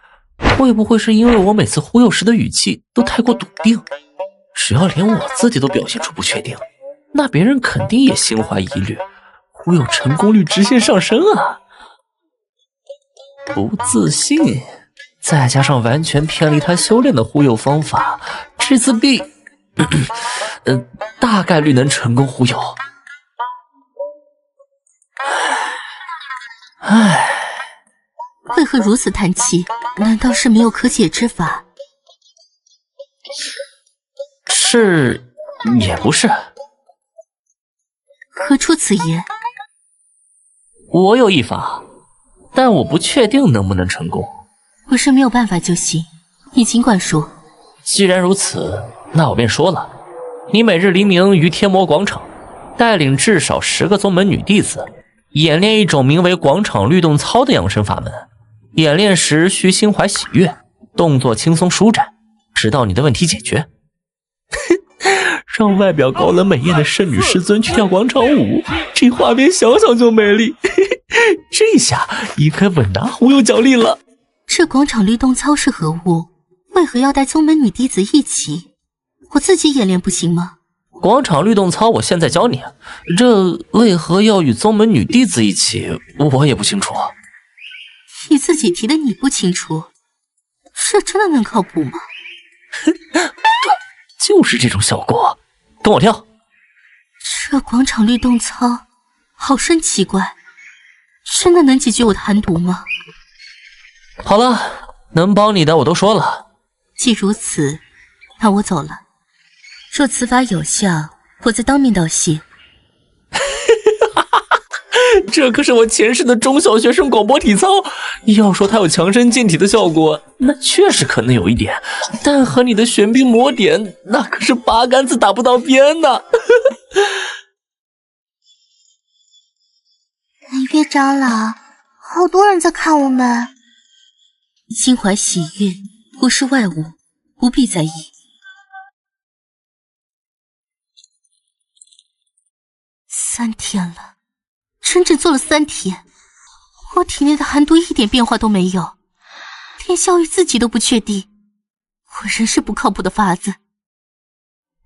会不会是因为我每次忽悠时的语气都太过笃定？只要连我自己都表现出不确定，那别人肯定也心怀疑虑，忽悠成功率直线上升啊！不自信，再加上完全偏离他修炼的忽悠方法，这次大概率能成功忽悠。唉，为何如此叹气？难道是没有可解之法？是也不是。何出此言？我有一法，但我不确定能不能成功。我是没有办法就行，你尽管说。既然如此，那我便说了。你每日黎明于天魔广场，带领至少10个宗门女弟子，演练一种名为广场律动操的养生法门。演练时需心怀喜悦，动作轻松舒展，直到你的问题解决。让外表高冷美艳的圣女师尊去跳广场舞，这画面想想就美丽。这下应该稳拿忽悠奖励了。这广场律动操是何物？为何要带宗门女弟子一起？我自己演练不行吗？广场律动操我现在教你，这为何要与宗门女弟子一起，我也不清楚。你自己提的你不清楚，这真的能靠谱吗？就是这种效果，跟我跳。这广场律动操好生奇怪，真的能解决我的寒毒吗？好了，能帮你的我都说了。既如此，那我走了。若此法有效，我再当面道谢。这可是我前世的中小学生广播体操，要说它有强身健体的效果，那确实可能有一点，但和你的玄冰魔典那可是八竿子打不到边呢。冷月长老，好多人在看我们。心怀喜悦，不是外物，不必在意。3天了，整整做了3天，我体内的寒毒一点变化都没有，连萧玉自己都不确定，果然是不靠谱的法子。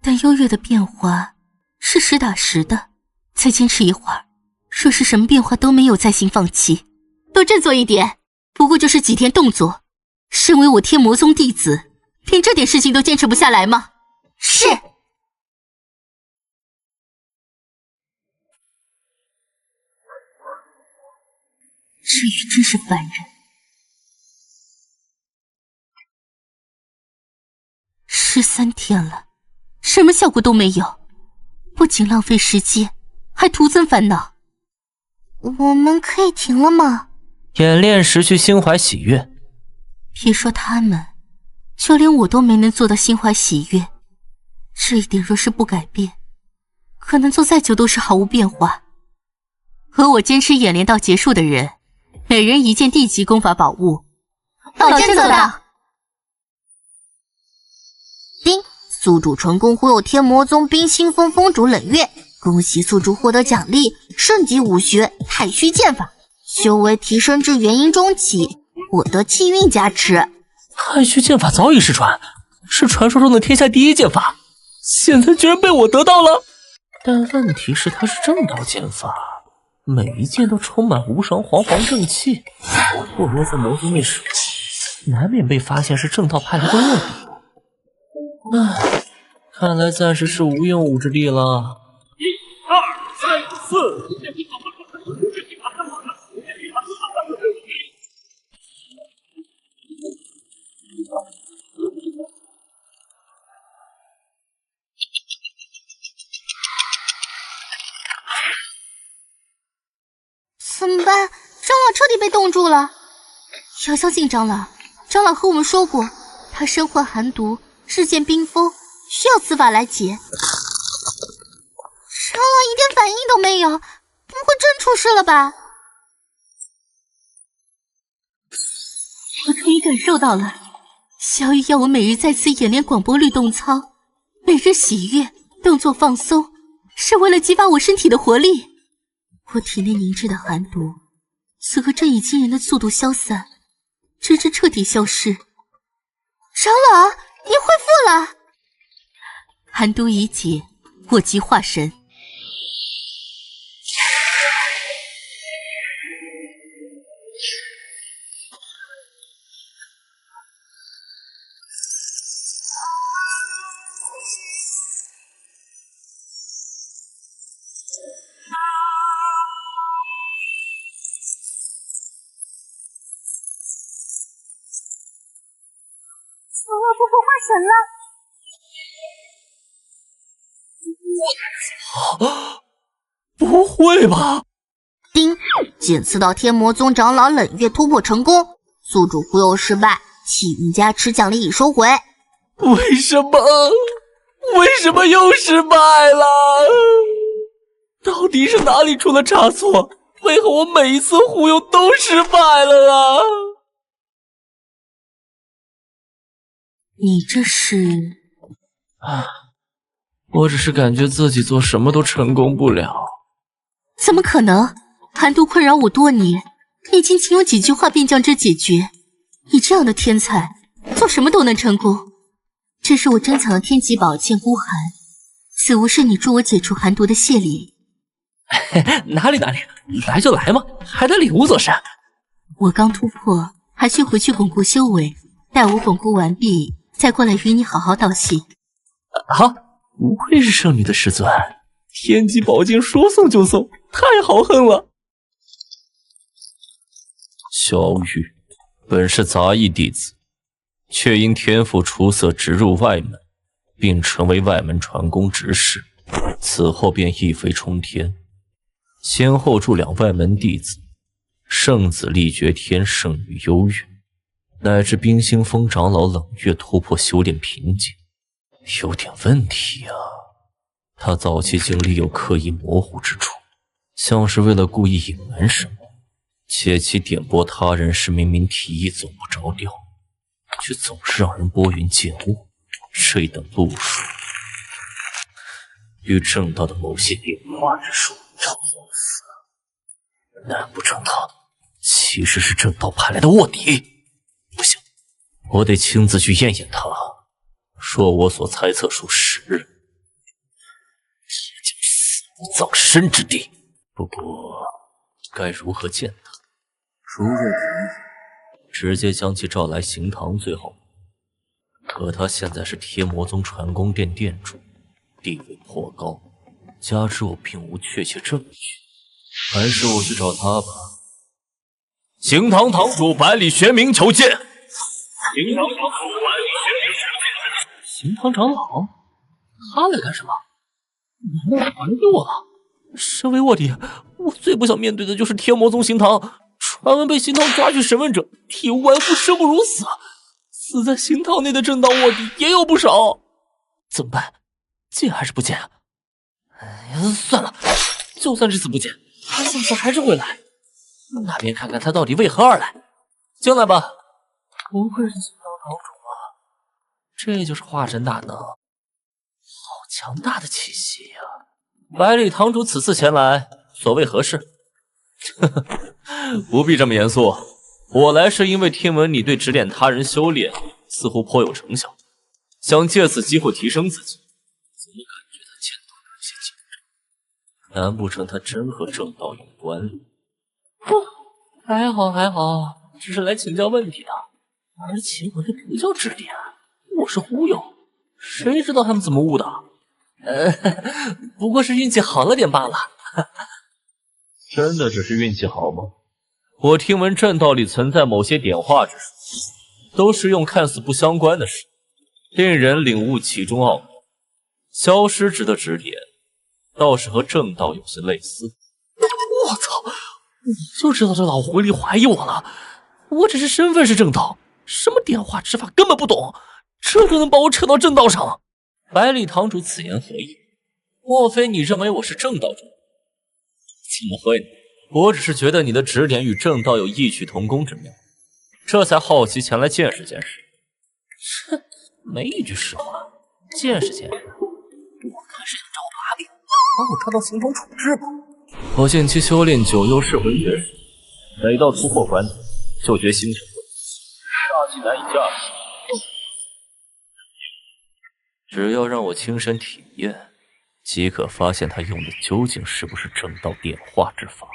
但幽月的变化是实打实的，再坚持一会儿，若是什么变化都没有，再行放弃。多振作一点，不过就是几天动作，身为我天魔宗弟子，连这点事情都坚持不下来吗？是。至于真是烦人。13天了，什么效果都没有，不仅浪费时间，还徒增烦恼。我们可以停了吗？演练时需心怀喜悦。别说他们，就连我都没能做到心怀喜悦。这一点若是不改变，可能做再久都是毫无变化。和我坚持演练到结束的人，每人一件地级功法宝物。保证做到。丁，宿主成功忽悠天魔宗冰清风风主冷月，恭喜宿主获得奖励圣级武学太虚剑法，修为提升至元婴中期，获得气运加持。太虚剑法早已失传，是传说中的天下第一剑法，现在居然被我得到了。但问题是，它是正道剑法，每一剑都充满无双煌煌正气，不若在魔宗内使用，难免被发现是正道派来的卧底。唉，看来暂时是无用武之地了。1、2、3、4。怎么办？长老彻底被冻住了。要相信长老，长老和我们说过，他身患寒毒，日渐冰封，需要此法来解。长老一点反应都没有，不会真出事了吧？我终于感受到了，小雨要我每日在此演练广播律动操，每日喜悦，动作放松，是为了激发我身体的活力。我体内凝滞的寒毒，此刻正以惊人的速度消散，直至彻底消失。长老，你恢复了！寒毒已解，我即化神。长老婆婆化神了！不会吧！丁，检测到天魔宗长老冷月突破成功，宿主忽悠失败，气运加持奖励已收回。为什么？为什么又失败了？到底是哪里出了差错？为何我每一次忽悠都失败了啊？你这是……我只是感觉自己做什么都成功不了。怎么可能？寒毒困扰我多年，已经仅用几句话便将之解决。你这样的天才，做什么都能成功。这是我珍藏的天级宝剑孤寒，此物是你助我解除寒毒的谢礼。哪里，来就来嘛，还带礼物做啥？我刚突破，还需回去巩固修为，待我巩固完毕，再过来与你好好道谢。好，不愧是圣女的师尊，天级宝剑说送就送，太豪横了。小雨本是杂役弟子，却因天赋出色直入外门，并成为外门传功执事，此后便一飞冲天，先后助2外门弟子圣子力绝天、圣女幽月，乃至冰星峰长老冷月突破修炼瓶颈。有点问题啊，他早期经历有刻意模糊之处，像是为了故意隐瞒什么，且其点拨他人时明明提议走不着调，却总是让人拨云见雾，这等路数与正道的某些变化之术照相似。难不成他其实是正道派来的卧底？不行，我得亲自去验验他。若我所猜测属实，这将死无葬身之地。不过，该如何见他？如若可以，直接将其召来行堂最好。可他现在是天魔宗传功殿殿主，地位颇高，加之我并无确切证据，还是我去找他吧。行堂堂主百里玄冥求见。行堂堂主百里玄冥求见。行堂长老，他来干什么？难道还给我了？身为卧底，我最不想面对的就是天魔宗行堂。传闻被行堂抓去审问者，体无完肤，生不如死。死在行堂内的正道卧底也有不少。怎么办？见还是不见？哎呀，算了，就算这次不见，他下次还是会来。那边看看他到底为何而来。进来吧。不愧是行堂堂主啊，这就是化神大能，好强大的气息呀！百里堂主此次前来，所谓何事？不必这么严肃，我来是因为听闻你对指点他人修炼似乎颇有成效，想借此机会提升自己。怎么感觉他前途有些紧张？难不成他真和正道有关？还好，只是来请教问题的。而且我这不叫指点，我是忽悠，谁知道他们怎么悟的？不过是运气好了点罢了。真的只是运气好吗？我听闻正道里存在某些点化之术，都是用看似不相关的事，令人领悟其中奥秘。消失值的指点，倒是和正道有些类似。我操！我就知道这老狐狸怀疑我了。我只是身份是正道，什么点化之法根本不懂，这都能把我扯到正道上。百里堂主此言何意？莫非你认为我是正道中？怎么会呢？我只是觉得你的指点与正道有异曲同工之妙，这才好奇前来见识见识。哼，没一句实话，见识见识。我看是想找把柄，把我抓到行堂处置吧。我近期修炼九幽噬魂诀时，每到突破关就觉心神不宁，煞气难以驾驭。只要让我亲身体验，即可发现他用的究竟是不是正道点化之法。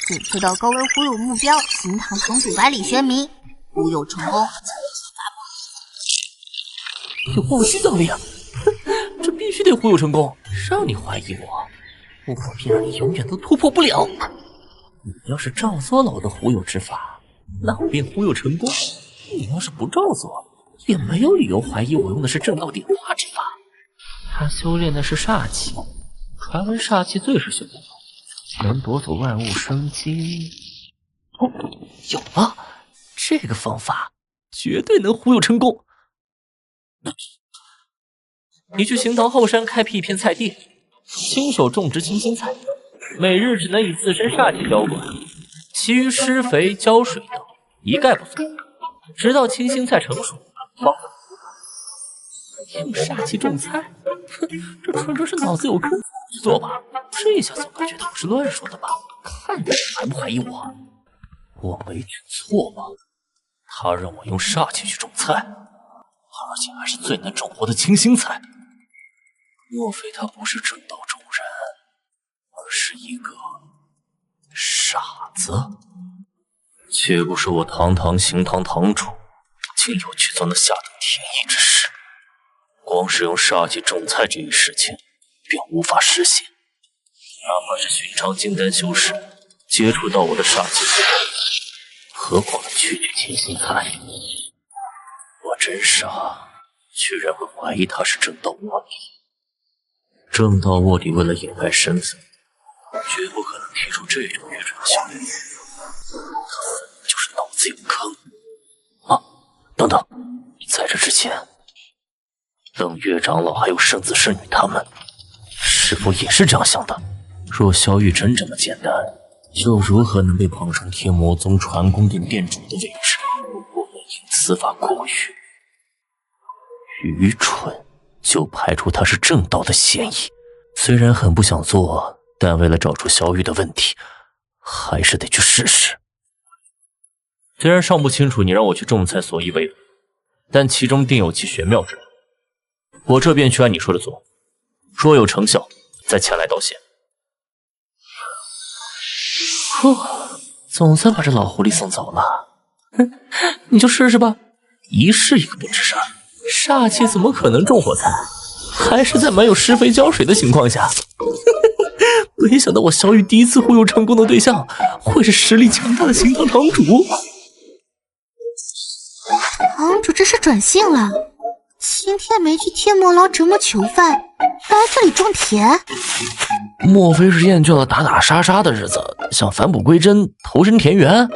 检测到高温忽悠目标，行堂堂主百里玄冥，忽悠成功。有爆虚能力啊！这必须得忽悠成功，让你怀疑我便让你永远都突破不了。你要是照做了我的忽悠之法，那我便忽悠成功；你要是不照做，也没有理由怀疑我用的是正道点化之法。他修炼的是煞气，传闻煞气最是玄妙，能夺走万物生机。哦，有了，这个方法绝对能忽悠成功。你去行堂后山开辟一片菜地，亲手种植青心菜，每日只能以自身煞气浇灌，其余施肥浇水等一概不做，直到青心菜成熟方用煞气种菜？哼，这纯纯是脑子有坑做吧？这下总感觉到我是乱说的吧？看着你还不怀疑我？我没听错吧？他让我用煞气去种菜，而且还是最难种活的青心菜。莫非他不是正道中人，而是一个傻子？且不说我堂堂行堂堂主，竟有去做那下等天意之事，光是用煞气种菜这一事情便无法实现。哪怕是寻常金丹修士接触到我的煞气之后，何况能区区青心菜？我真傻，居然会怀疑他是正道卧底。正道卧底为了掩盖身份，绝不可能提出这种愚蠢的行为。他就是脑子有坑啊！等等，在这之前，冷月长老还有圣子圣女他们，是否也是这样想的？若萧玉真这么简单，又如何能被捧上天魔宗传功殿殿主的位置？我们因此法过誉，愚蠢。就排除他是正道的嫌疑。虽然很不想做，但为了找出萧玉的问题，还是得去试试。虽然尚不清楚你让我去种菜所意为何，但其中定有其玄妙之处。我这便去按你说的做，若有成效，再前来道谢。总算把这老狐狸送走了。你就试试吧，一试一个不吱声。煞气怎么可能种火菜？还是在没有施肥浇水的情况下。没想到我萧玉第一次忽悠成功的对象，会是实力强大的行堂堂主。堂主这是转性了，今天没去天魔牢折磨囚犯，来这里种田？莫非是厌倦了打打杀杀的日子，想返璞归真，投身田园？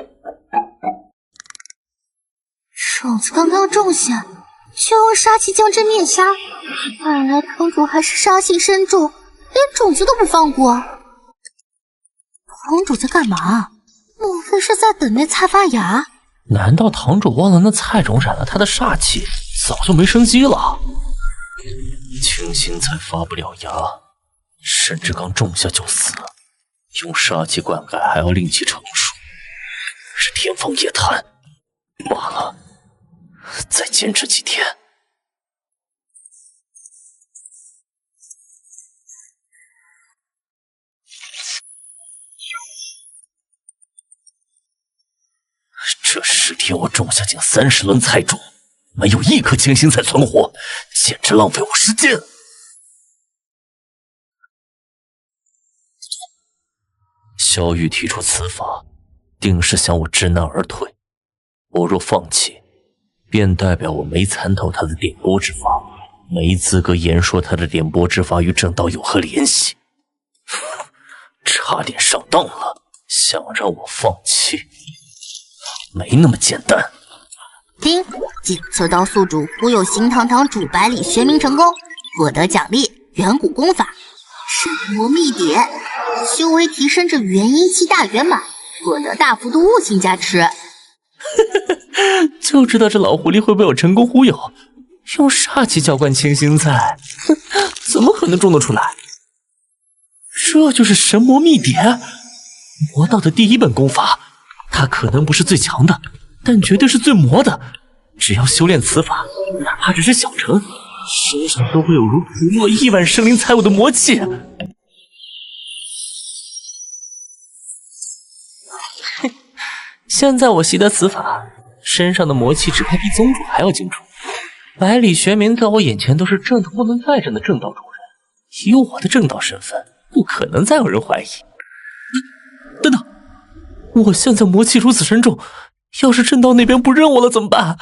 种子刚刚种下，就用杀气将之灭杀。看来堂主还是杀心深重，连种子都不放过。堂主在干嘛？莫非是在等那菜发芽？难道堂主忘了那菜种染了他的煞气，早就没生机了？清心菜发不了芽，甚至刚种下就死，用煞气灌溉还要令其成熟，是天方夜谭。罢了，再坚持几天。这10天我种下近30轮菜种，没有一颗清心菜存活，简直浪费我时间。萧玉提出此法，定是想我知难而退。我若放弃，便代表我没参透他的点拨之法，没资格言说他的点拨之法与正道有何联系。差点上当了，想让我放弃，没那么简单。丁，检测到宿主忽悠新堂堂主百里玄冥成功，获得奖励远古功法神魔秘典，修为提升至元婴期大圆满，获得大幅度悟性加持。就知道这老狐狸会被我成功忽悠，用煞气浇灌清心菜，怎么可能种得出来？这就是神魔秘典，魔道的第一本功法，它可能不是最强的，但绝对是最魔的。只要修炼此法，哪怕只是小成，身上都会有如吐落亿万生灵财物的魔气。现在我习得此法，身上的魔气只派比宗主还要精准。百里玄冥在我眼前都是正的不能再正的正道主人，以我的正道身份，不可能再有人怀疑。等等，我现在魔气如此深重，要是正道那边不认我了怎么办？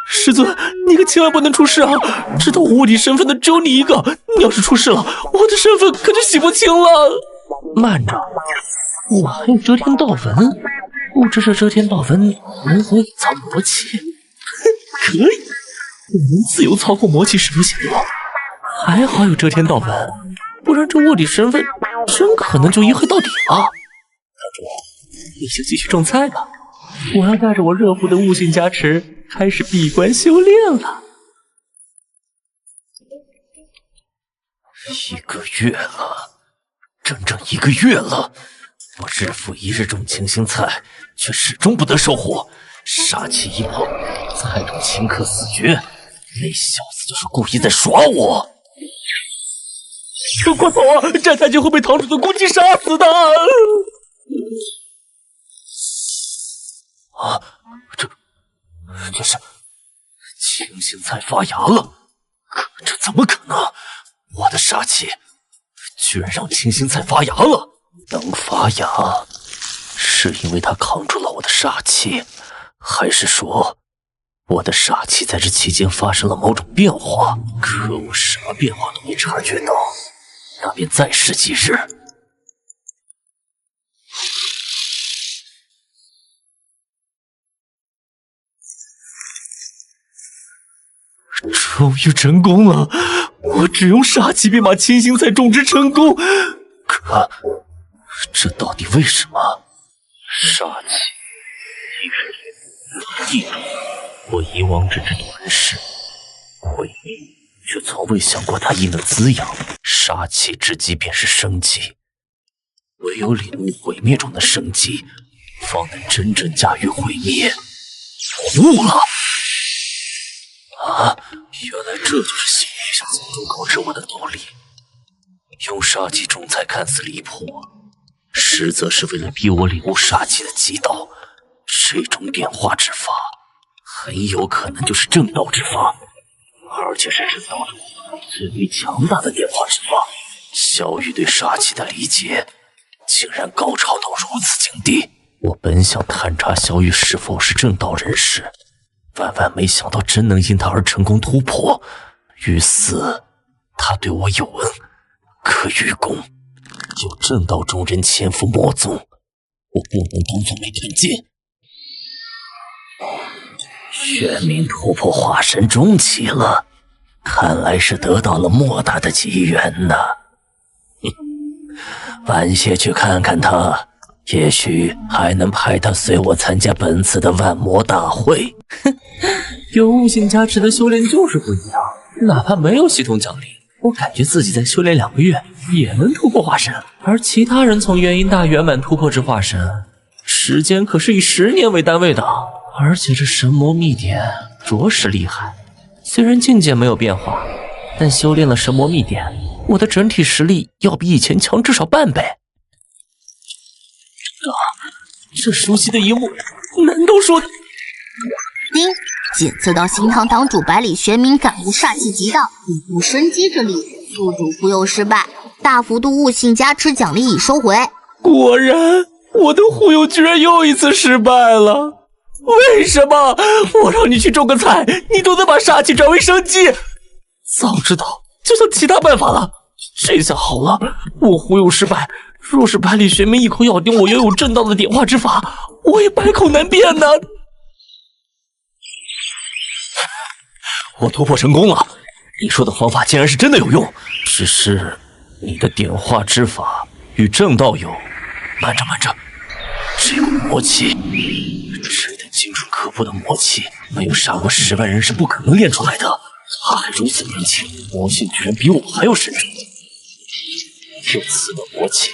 师尊，你可千万不能出事啊！知道我卧底身份的只有你一个，你要是出事了，我的身份可就洗不清了。慢着，我还有遮天道纹，不知这遮天道纹能否隐藏魔气？可以，我能自由操控魔气使出显露。还好有遮天道纹，不然这卧底身份真可能就一黑到底了。堂主，你就继续种菜吧，我要带着我热乎的悟性加持，开始闭关修炼了。1个月了，整整1个月了，我日复一日种清心菜，却始终不得收获。杀气一碰，菜种顷刻死绝，那小子就是故意在耍我。快走啊！战太君会被堂主的攻击杀死的。啊，这是清心菜发芽了？这怎么可能？我的杀气居然让清心菜发芽了！能发芽，是因为他扛住了我的煞气，还是说我的煞气在这期间发生了某种变化？可我啥变化都没察觉到，那便再试几日。终于成功了！我只用煞气便把清心菜种植成功。可这到底为什么？煞气一种，我以往只知短视，毁灭，却从未想过它亦能滋养。杀气之机便是生机，唯有领悟毁灭中的生机，方能真正驾驭毁灭。我悟了！啊，原来这就是心理上宗主告知我的道理。用煞气种菜看似离谱，实则是为了逼我领悟煞气的极道。这种变化之法，很有可能就是正道之法，而且是正道中最为强大的变化之法。萧玉对煞气的理解，竟然高超到如此境地。我本想探查萧玉是否是正道人士，万万没想到真能因他而成功突破。于此，他对我有恩，可与共。有正道中人潜伏魔宗，我不能当作没看见。玄冥突破化神中期了，看来是得到了莫大的机缘呢。晚些去看看他，也许还能派他随我参加本次的万魔大会。有悟性加持的修炼就是不一样，哪怕没有系统奖励，我感觉自己再修炼2个月也能突破化神。而其他人从元婴大圆满突破至化神，时间可是以10年为单位的。而且这神魔秘典着实厉害，虽然境界没有变化，但修炼了神魔秘典，我的整体实力要比以前强至少半倍。这熟悉的一幕，难道说……丁，检测到新堂堂主百里玄冥感悟煞气极道，一步生机之力，宿主服用失败，大幅度悟性加持奖励已收回。果然，我的忽悠居然又一次失败了。为什么我让你去种个菜，你都能把煞气转为生机？早知道就想其他办法了。这下好了，我忽悠失败，若是百里玄冥一口咬定我拥有正道的点化之法，我也百口难辩呢。我突破成功了，你说的方法竟然是真的有用。只是你的点化之法与正道有……慢着，这股魔气，这点金属可怖的魔气，没有杀过10万人是不可能练出来的。他还如此年轻，魔性居然比我还要深重。有此的魔气，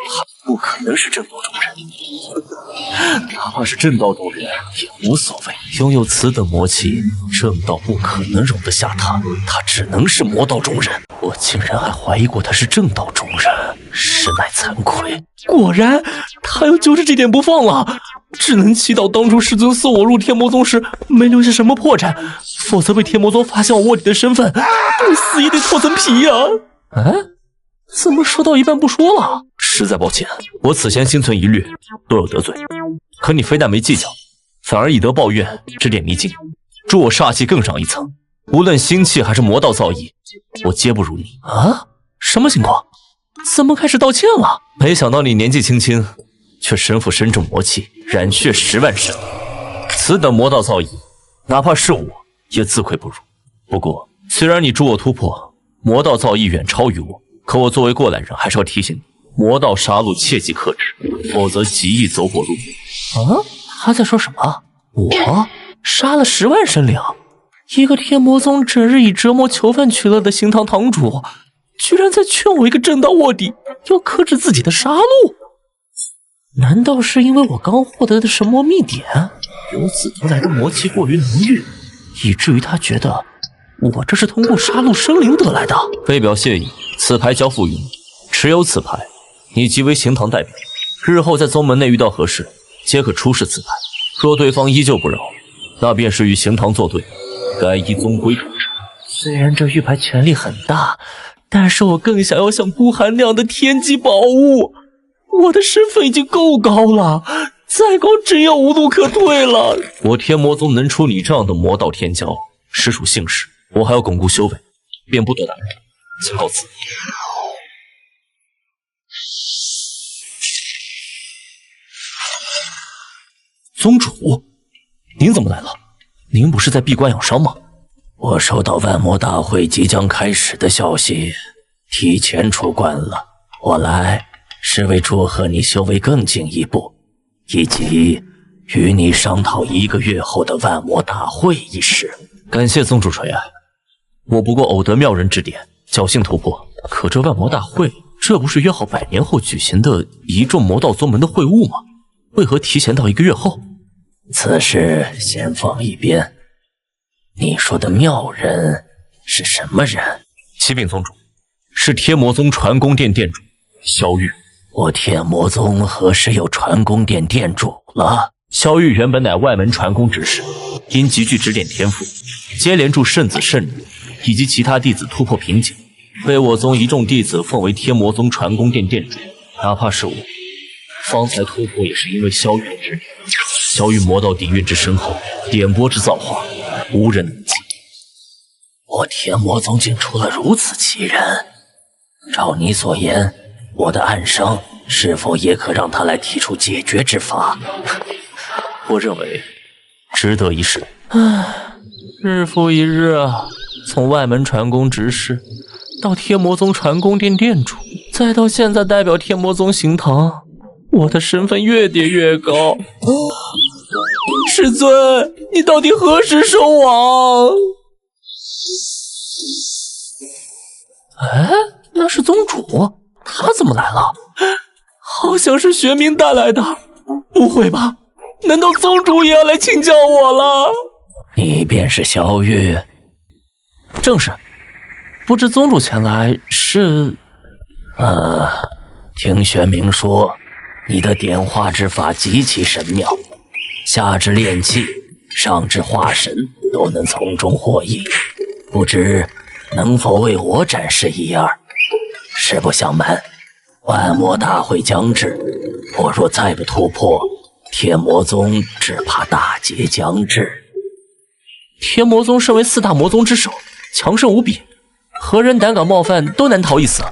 他不可能是正道中人，哪怕是正道中人也无所谓。拥有此等魔气，正道不可能容得下他，他只能是魔道中人。我竟然还怀疑过他是正道中人，实乃惭愧。果然，他又揪着这点不放了。只能祈祷当初师尊送我入天魔宗时没留下什么破绽，否则被天魔宗发现我卧底的身份，不死也得脱层皮呀！怎么说到一半不说了？实在抱歉，我此前心存疑虑，多有得罪。可你非但没计较，反而以德报怨，指点迷津，助我煞气更上一层。无论心气还是魔道造诣，我皆不如你。什么情况？怎么开始道歉了？没想到你年纪轻轻，却身负深重魔气，染血10万神。此等魔道造诣，哪怕是我也自愧不如。不过，虽然你助我突破，魔道造诣远超于我，可我作为过来人，还是要提醒你，魔道杀戮切忌克制，否则极易走火入魔。他在说什么？我杀了10万神灵，一个天魔宗整日以折磨囚犯取乐的行堂堂主，居然在劝我一个正道卧底要克制自己的杀戮？难道是因为我刚获得的神魔秘典，由此得来的魔气过于浓郁，以至于他觉得我这是通过杀戮生灵得来的？为表谢意，此牌交付于你。持有此牌，你即为行堂代表，日后在宗门内遇到何事，皆可出示此牌。若对方依旧不饶，那便是与行堂作对，该依宗规处置。虽然这玉牌权力很大，但是我更想要像孤寒那样的天机宝物。我的身份已经够高了，再高真要无路可退了。我天魔宗能出你这样的魔道天骄，实属幸事。我还要巩固修为，便不多打扰了，请告辞。宗主，您怎么来了？您不是在闭关养伤吗？我收到万魔大会即将开始的消息，提前出关了。我来是为祝贺你修为更进一步，以及与你商讨1个月后的万魔大会一事。感谢宗主垂爱，我不过偶得妙人指点，侥幸突破。可这万魔大会，这不是约好100年后举行的一众魔道宗门的会晤吗？为何提前到1个月后？此事先放一边。你说的妙人是什么人？启禀宗主，是天魔宗传功殿殿主萧玉。我天魔宗何时有传功殿殿主了？萧玉原本乃外门传功之士，因极具指点天赋，接连助圣子圣女以及其他弟子突破瓶颈，被我宗一众弟子奉为天魔宗传功殿殿主。哪怕是我，方才突破也是因为萧玉的指点。小雨魔道底蕴之深厚，点拨之造化，无人能及。我天魔宗竟出了如此奇人，照你所言，我的暗伤是否也可让他来提出解决之法？我认为值得一试。日复一日啊，从外门传功执事，到天魔宗传功殿殿主，再到现在代表天魔宗行堂，我的身份越叠越高。师尊，你到底何时收网？哎，那是宗主，他怎么来了？好像是玄冥带来的。不会吧？难道宗主也要来请教我了？你便是萧玉？正是。不知宗主前来是……听玄冥说，你的点化之法极其神妙，下至炼器，上至化神，都能从中获益。不知能否为我展示一二？实不相瞒，万魔大会将至，我若再不突破，天魔宗只怕大劫将至。天魔宗身为四大魔宗之首，强盛无比，何人胆敢冒犯都难逃一死。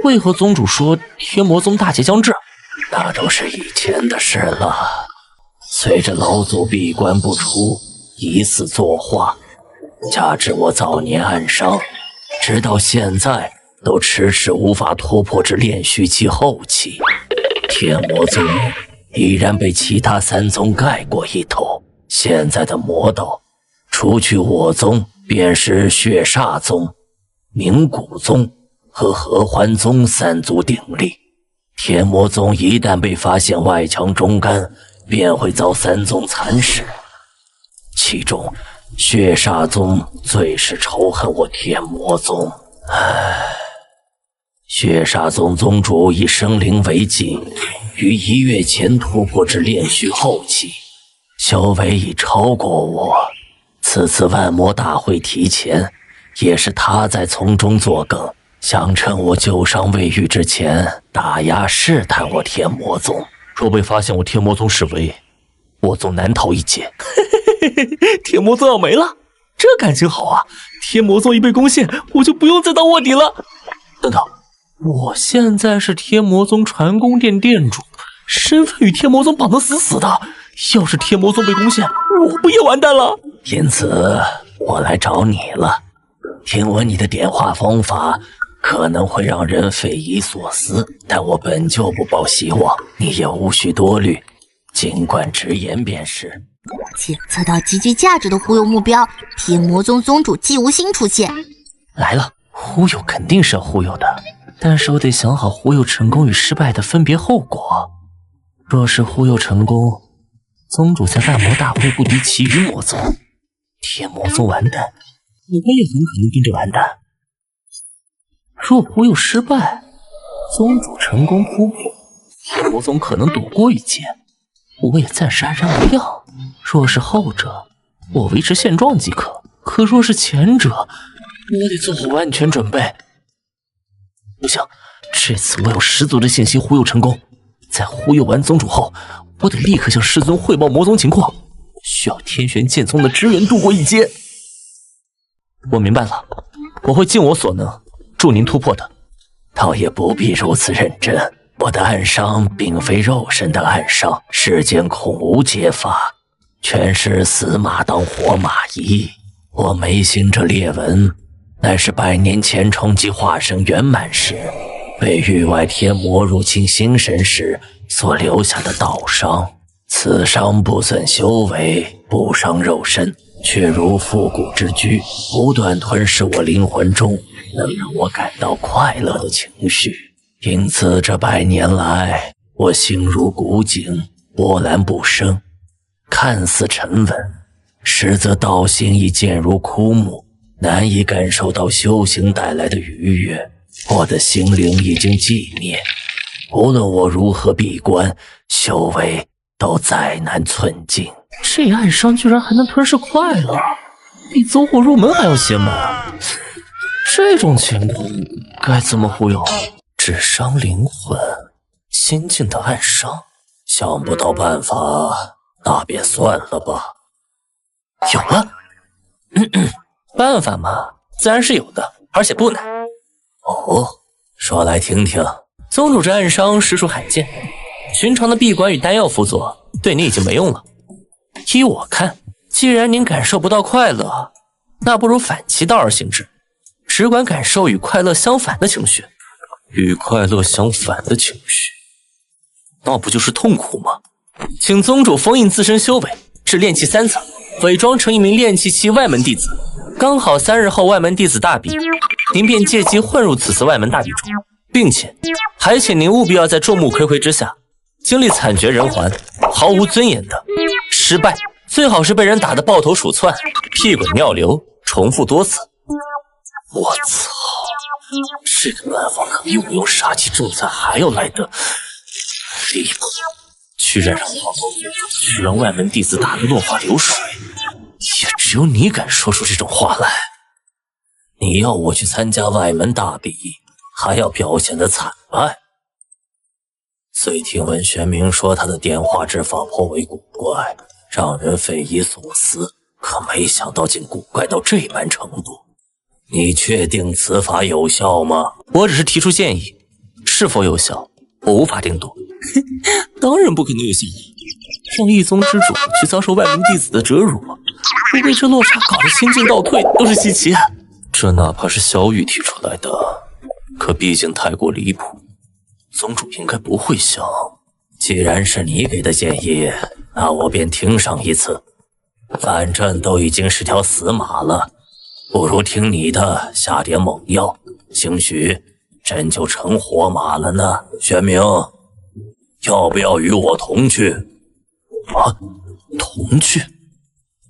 为何宗主说天魔宗大劫将至？那都是以前的事了。随着老祖闭关不出，疑似作化，加之我早年暗伤，直到现在都迟迟无法突破至炼虚期后期。天魔宗已然被其他三宗盖过一头，现在的魔道除去我宗，便是血煞宗、冥谷宗和合欢宗三足鼎立。天魔宗一旦被发现外强中干，便会遭三宗蚕食。其中血煞宗最是仇恨我天魔宗。血煞宗宗主以生灵为禁，于1月前突破至炼虚后期，修为已超过我。此次万魔大会提前，也是他在从中作梗，想趁我旧伤未愈之前打压试探我天魔宗。若被发现我天魔宗示威，我宗难逃一劫。天魔宗要没了，这感情好啊！天魔宗一被攻陷，我就不用再当卧底了。等等，我现在是天魔宗传功殿殿主，身份与天魔宗绑得死死的。要是天魔宗被攻陷，我不也完蛋了？因此，我来找你了。听闻你的点化方法可能会让人匪夷所思，但我本就不抱希望，你也无需多虑，尽管直言便是。检测到极具价值的忽悠目标，天魔宗宗主季无心出现。来了，忽悠肯定是要忽悠的，但是我得想好忽悠成功与失败的分别后果。若是忽悠成功，宗主在万魔大会不敌其余魔宗，天魔宗完蛋，我也很可能跟着完蛋。若忽悠失败，宗主成功突破，天魔宗可能躲过一劫，我也暂时安然无恙。若是后者，我维持现状即可；可若是前者，我得做好万全准备。不行，这次我有十足的信心忽悠成功。在忽悠完宗主后，我得立刻向师尊汇报魔宗情况，需要天玄剑宗的支援度过一劫。我明白了，我会尽我所能助您突破的。倒也不必如此认真，我的暗伤并非肉身的暗伤，世间恐无解法，全是死马当活马医。我眉心这裂纹，乃是100年前冲击化神圆满时，被域外天魔入侵星神时所留下的道伤。此伤不损修为，不伤肉身，却如复古之居，不断吞噬我灵魂中能让我感到快乐的情绪。因此这100年来，我心如古井，波澜不生，看似沉稳，实则道心已渐如枯木，难以感受到修行带来的愉悦。我的心灵已经寂灭，无论我如何闭关修为，都再难寸进。这暗伤居然还能吞噬快乐，比走火入门还要邪门。这种情况该怎么忽悠？只伤灵魂，心境的暗伤，想不到办法，那便算了吧。有了，办法嘛，自然是有的，而且不难。哦，说来听听。宗主这暗伤实属罕见，寻常的闭关与丹药辅佐对你已经没用了。依我看，既然您感受不到快乐，那不如反其道而行之，只管感受与快乐相反的情绪。与快乐相反的情绪，那不就是痛苦吗？请宗主封印自身修为至炼气3层，伪装成一名炼气期外门弟子，刚好3日后外门弟子大比，您便借机混入此次外门大比中，并且还请您务必要在众目睽睽之下经历惨绝人寰、毫无尊严的失败，最好是被人打得抱头鼠窜、屁滚尿流，重复多次。我操！这个办法可比我用杀气重残还要来得离谱，居然让皇后去让外门弟子打得落花流水，也只有你敢说出这种话来。你要我去参加外门大比，还要表现得惨败？虽听闻玄冥说他的点化之法颇为古怪，让人匪夷所思，可没想到竟古怪到这般程度。你确定此法有效吗？我只是提出建议，是否有效，我无法定夺。当然不可能有效，让一宗之主去遭受外门弟子的折辱，不被这落差搞得心进倒退都是稀奇。这哪怕是小雨提出来的，可毕竟太过离谱，宗主应该不会想。既然是你给的建议，那我便听上一次。反正都已经是条死马了，不如听你的，下点猛药，兴许真就成活马了呢。玄冥，要不要与我同去？啊，同去？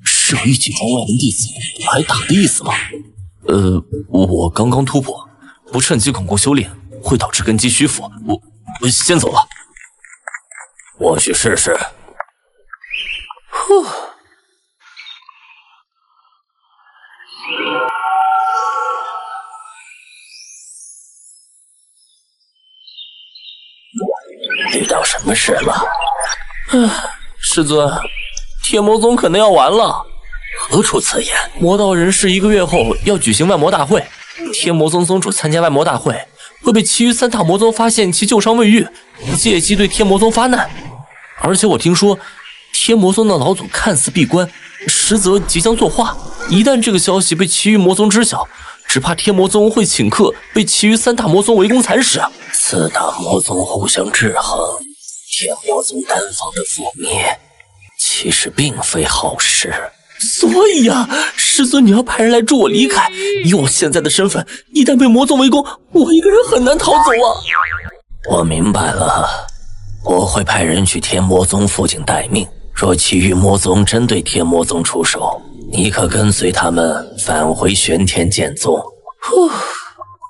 是有一起帮外门弟子挨打的意思吗？我刚刚突破，不趁机巩固修炼，会导致根基虚浮。我先走了。我去试试。呼。遇到什么事了？师尊，天魔宗可能要完了。何出此言？魔道人士1个月后要举行万魔大会，天魔宗宗主参加万魔大会会被其余3大魔宗发现其旧伤未愈，借机对天魔宗发难。而且我听说，天魔宗的老祖看似闭关，实则即将作化。一旦这个消息被其余魔宗知晓，只怕天魔宗会顷刻被其余3大魔宗围攻蚕食。4大魔宗互相制衡，天魔宗单方的覆灭，其实并非好事。所以啊，师尊你要派人来助我离开。以我现在的身份，一旦被魔宗围攻，我一个人很难逃走啊。我明白了，我会派人去天魔宗附近待命。若其余魔宗针对天魔宗出手，你可跟随他们返回玄天剑宗。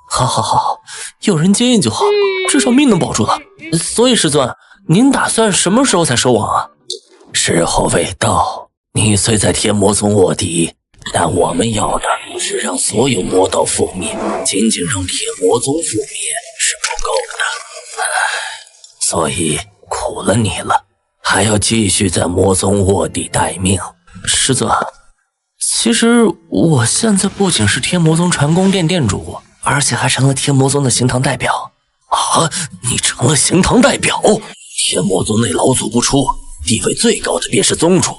好，有人接应就好，至少命能保住了。所以师尊，您打算什么时候才收网啊？时候未到。你虽在天魔宗卧底，但我们要的是让所有魔道覆灭，仅仅让天魔宗覆灭是不够的。所以苦了你了，还要继续在魔宗卧底待命。师尊，其实我现在不仅是天魔宗传功殿殿主，而且还成了天魔宗的行堂代表。啊，你成了行堂代表？天魔宗内老祖不出，地位最高的便是宗主，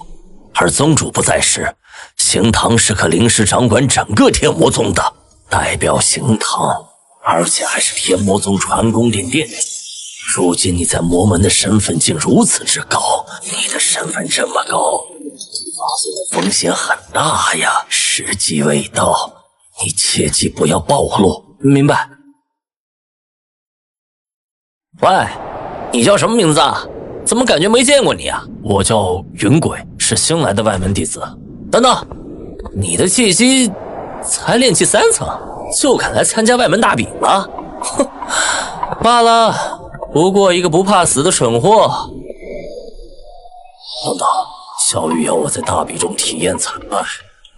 而宗主不在时，行堂是可临时掌管整个天魔宗的，代表行堂，而且还是天魔宗传功殿殿主。如今你在魔门的身份竟如此之高，你的身份这么高，发现的风险很大呀。时机未到，你切记不要暴露。明白。喂，你叫什么名字啊？怎么感觉没见过你啊？我叫云鬼，是新来的外门弟子。等等，你的气息才炼气3层，就敢来参加外门大比了？哼，罢了，不过一个不怕死的蠢货。等等，小雨要我在大比中体验惨败，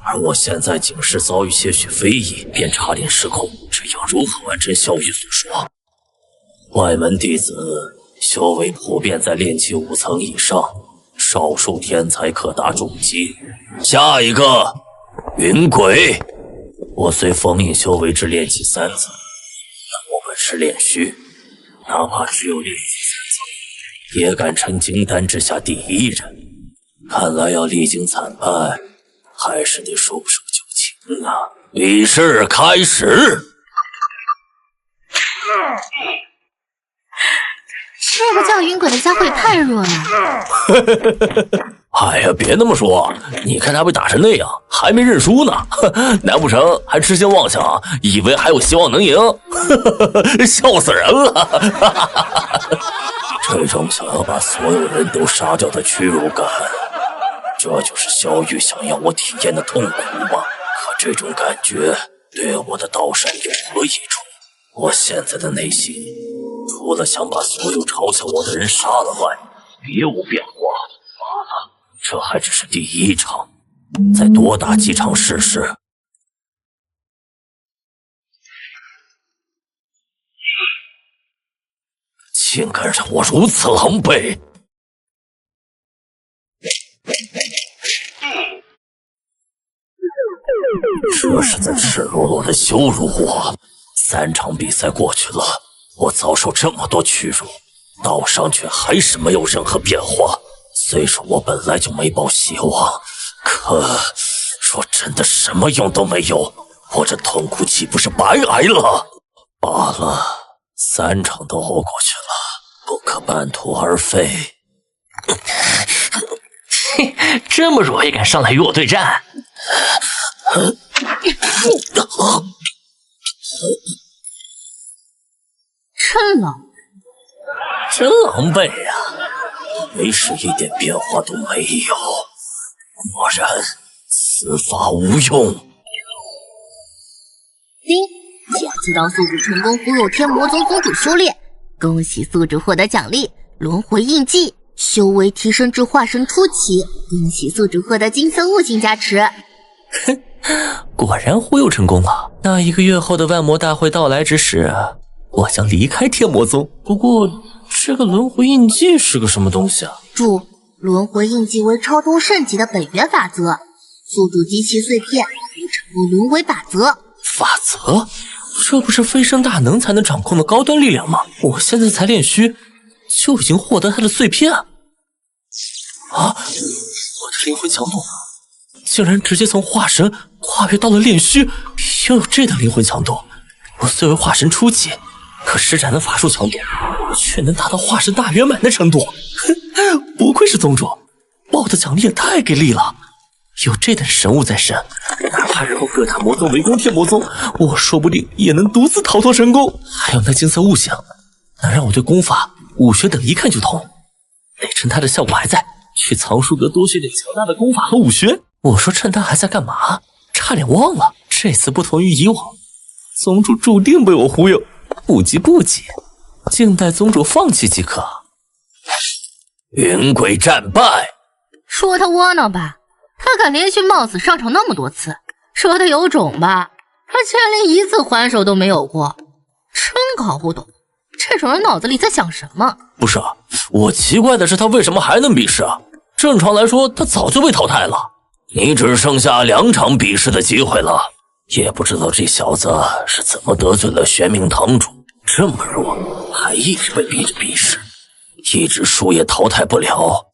而我现在仅是遭遇些许非议，便差点失控，这又如何完成小雨所说？外门弟子修为普遍在炼气5层以上，少数天才可打重击。下一个，云鬼。我虽封印修为至炼气3层，但我本是炼虚，哪怕只有炼气3层，也敢称金丹之下第一人。看来要历经惨败，还是得束手就擒啊！比试开始。这个叫云鬼的家伙也太弱了。哎呀，别那么说，你看他被打成那样，还没认输呢。难不成还痴心妄想，以为还有希望能赢？笑死人了！这种想要把所有人都杀掉的屈辱感，这就是萧玉想要我体验的痛苦吗？可这种感觉对我的道山有何益处？我现在的内心，除了想把所有嘲笑我的人杀了外，别无变化。罢了，这还只是第一场，再多打几场试试。竟敢让我如此狼狈！这是在赤裸裸的羞辱我。3场比赛过去了，我遭受这么多屈辱，道上却还是没有任何变化。虽说我本来就没抱希望，可说真的什么用都没有，我这痛苦岂不是白挨了？罢了，3场都熬过去了，不可半途而废。这么弱也敢上来与我对战？真狼狈，真狼狈呀！没使一点变化都没有，果然此法无用。甲级道宿主成功俘虏天魔宗宗主修炼，恭喜宿主获得奖励轮回印记，修为提升至化神初期，恭喜宿主获得金色悟性加持。果然忽悠成功了。那1个月后的万魔大会到来之时，我将离开天魔宗。不过，这个轮回印记是个什么东西啊？注：轮回印记为超通圣级的本源法则，宿主集齐碎片，掌握轮回法则。法则？这不是飞升大能才能掌控的高端力量吗？我现在才炼虚，就已经获得它的碎片啊！我的灵魂强度竟然直接从化神跨越到了炼虚，拥有这等灵魂强度，我虽为化神初级，可施展的法术强度却能达到化神大圆满的程度。哼，不愧是宗主，报的奖励也太给力了！有这等神物在身，哪怕日后各大魔宗围攻天魔宗，我说不定也能独自逃脱神功。还有那金色悟性，能让我对功法、武学等一看就通。得趁它的效果还在，去藏书阁多学点强大的功法和武学。我说趁他还在干嘛？差点忘了，这次不同于以往，宗主注定被我忽悠。不急不急，静待宗主放弃即可。云鬼战败，说他窝囊吧，他敢连续冒死上场那么多次；说他有种吧，他竟然连1次还手都没有过。真搞不懂，这种人脑子里在想什么？不是啊，我奇怪的是他为什么还能比试啊？正常来说，他早就被淘汰了。你只剩下2场比试的机会了，也不知道这小子是怎么得罪了玄冥堂主，这么弱还一直被逼着比试，一直输也淘汰不了，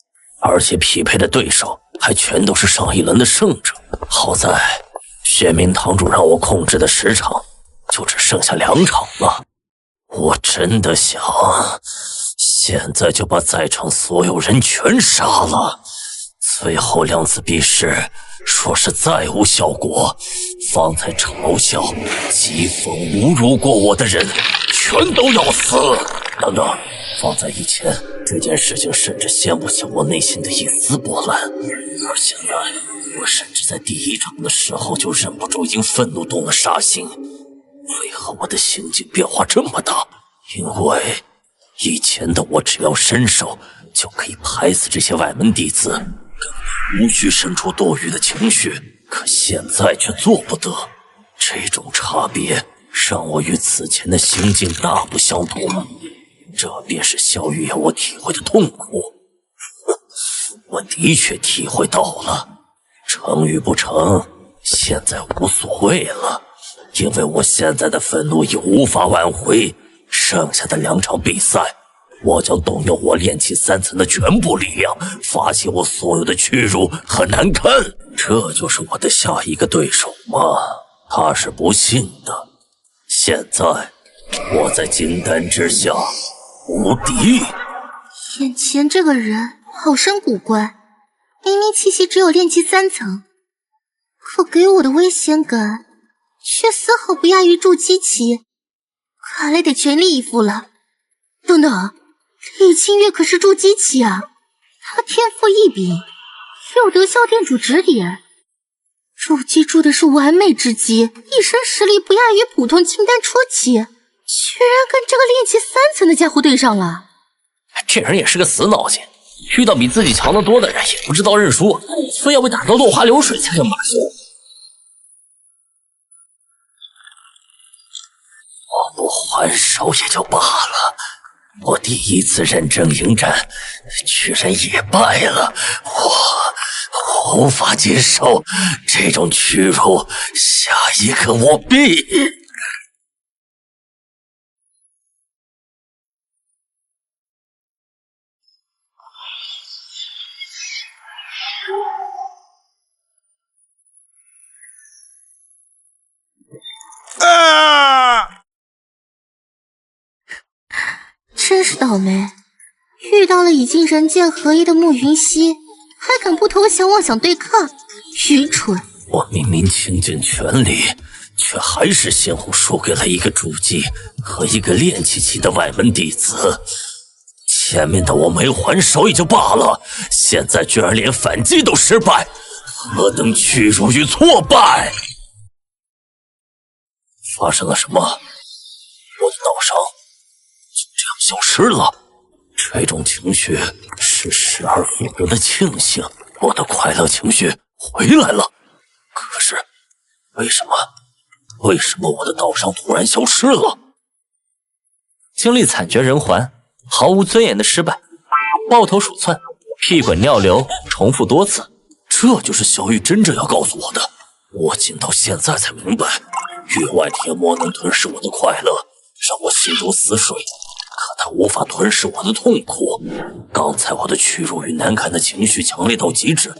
而且匹配的对手还全都是上一轮的胜者。好在玄冥堂主让我控制的10场就只剩下2场了，我真的想现在就把在场所有人全杀了。最后2次比试，说是再无效果，方才嘲笑、讥讽、侮辱过我的人，全都要死。等等，放在以前，这件事情甚至掀不起我内心的一丝波澜，而现在，我甚至在第1场的时候就忍不住因愤怒动了杀心。为何我的心境变化这么大？因为以前的我只要伸手就可以拍死这些外门弟子，无需生出多余的情绪，可现在却做不得。这种差别让我与此前的心境大不相同，这便是萧玉要我体会的痛苦。我的的确体会到了，成与不成，现在无所谓了，因为我现在的愤怒已无法挽回。剩下的2场比赛，我将动用我炼气3层的全部力量，发泄我所有的屈辱和难堪。这就是我的下一个对手吗？他是不幸的。现在我在金丹之下无敌。眼前这个人好生古怪，明明气息只有炼气3层，可给我的危险感却丝毫不亚于筑基期。看来得全力以赴了。等等，李清月可是筑基期啊，他天赋异禀，又得萧店主指点，筑基筑的是完美之极，一身实力不亚于普通金丹初期，居然跟这个炼气3层的家伙对上了。这人也是个死脑筋，遇到比自己强得多的人也不知道认输，非要被打得落花流水才肯罢休。我不还手也就罢了，我第一次认真迎战，居然也败了，我无法接受这种屈辱，下一个我必……真是倒霉，遇到了已经人剑合一的慕云熙，还敢不投降妄想对抗，愚蠢！我明明倾尽全力，却还是先后输给了一个筑基和一个炼气期的外门弟子。前面的我没还手也就罢了，现在居然连反击都失败，何等屈辱与挫败！发生了什么？我的道伤就这样消失了。这种情绪是失而复得的庆幸，我的快乐情绪回来了。可是为什么我的道伤突然消失了？经历惨绝人寰、毫无尊严的失败，抱头鼠窜、屁滚尿流，重复多次。这就是小玉真正要告诉我的。我竟到现在才明白，域外天魔能吞噬我的快乐，让我心如死水，可它无法吞噬我的痛苦。刚才我的屈辱与难堪的情绪强烈到极致，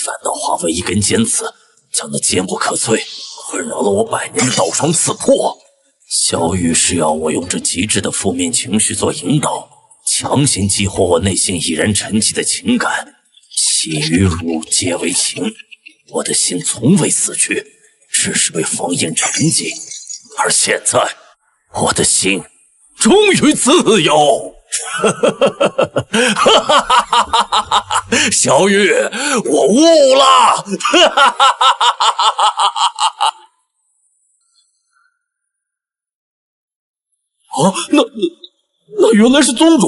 反倒化为一根尖刺，将那坚不可摧、困扰了我100年的道伤刺破。小玉是要我用这极致的负面情绪做引导，强行激活我内心已然沉寂的情感。喜与辱皆为情，我的心从未死去，只是被封印沉寂。而现在，我的心终于自由。小玉，我悟了。啊，那原来是宗主！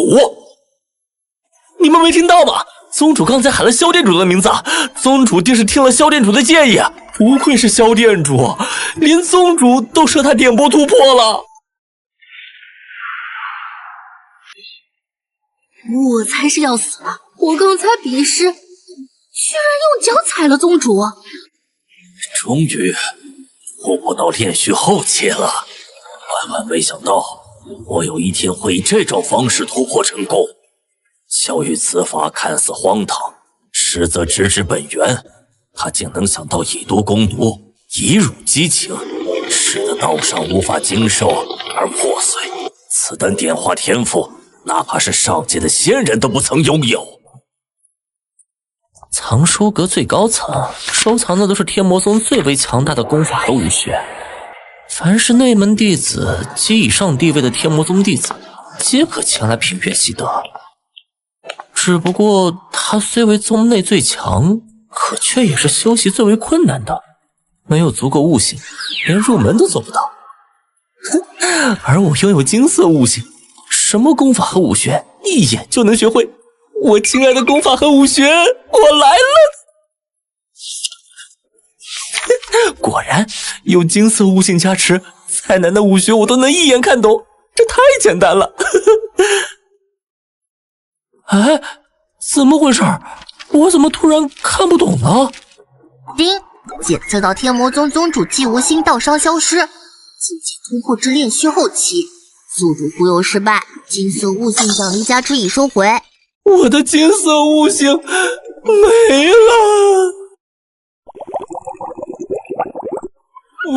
你们没听到吗？宗主刚才喊了萧店主的名字，宗主定是听了萧店主的建议，不愧是萧店主，连宗主都赦他点拨突破了。我才是要死了！我刚才比试，居然用脚踩了宗主。终于突破到炼虚后期了，万万没想到，我有一天会以这种方式突破成功。萧玉此法看似荒唐，实则直指本源。他竟能想到以毒攻毒，以辱激情，使得道伤无法经受而破碎。此等点化天赋，哪怕是上界的仙人都不曾拥有。藏书阁最高层收藏的都是天魔宗最为强大的功法和武学，凡是内门弟子及以上地位的天魔宗弟子，皆可前来品阅习得。只不过他虽为宗内最强，可却也是修习最为困难的，没有足够悟性，连入门都做不到。而我拥有金色悟性，什么功法和武学一眼就能学会。我亲爱的功法和武学，我来了！果然有金色悟性加持，再难的武学我都能一眼看懂，这太简单了。哎，怎么回事？我怎么突然看不懂了？丁，检测到天魔宗宗主季无心道伤消失，境界突破至炼虚后期，宿主忽悠失败，金色悟性奖励加持已收回。我的金色悟性没了，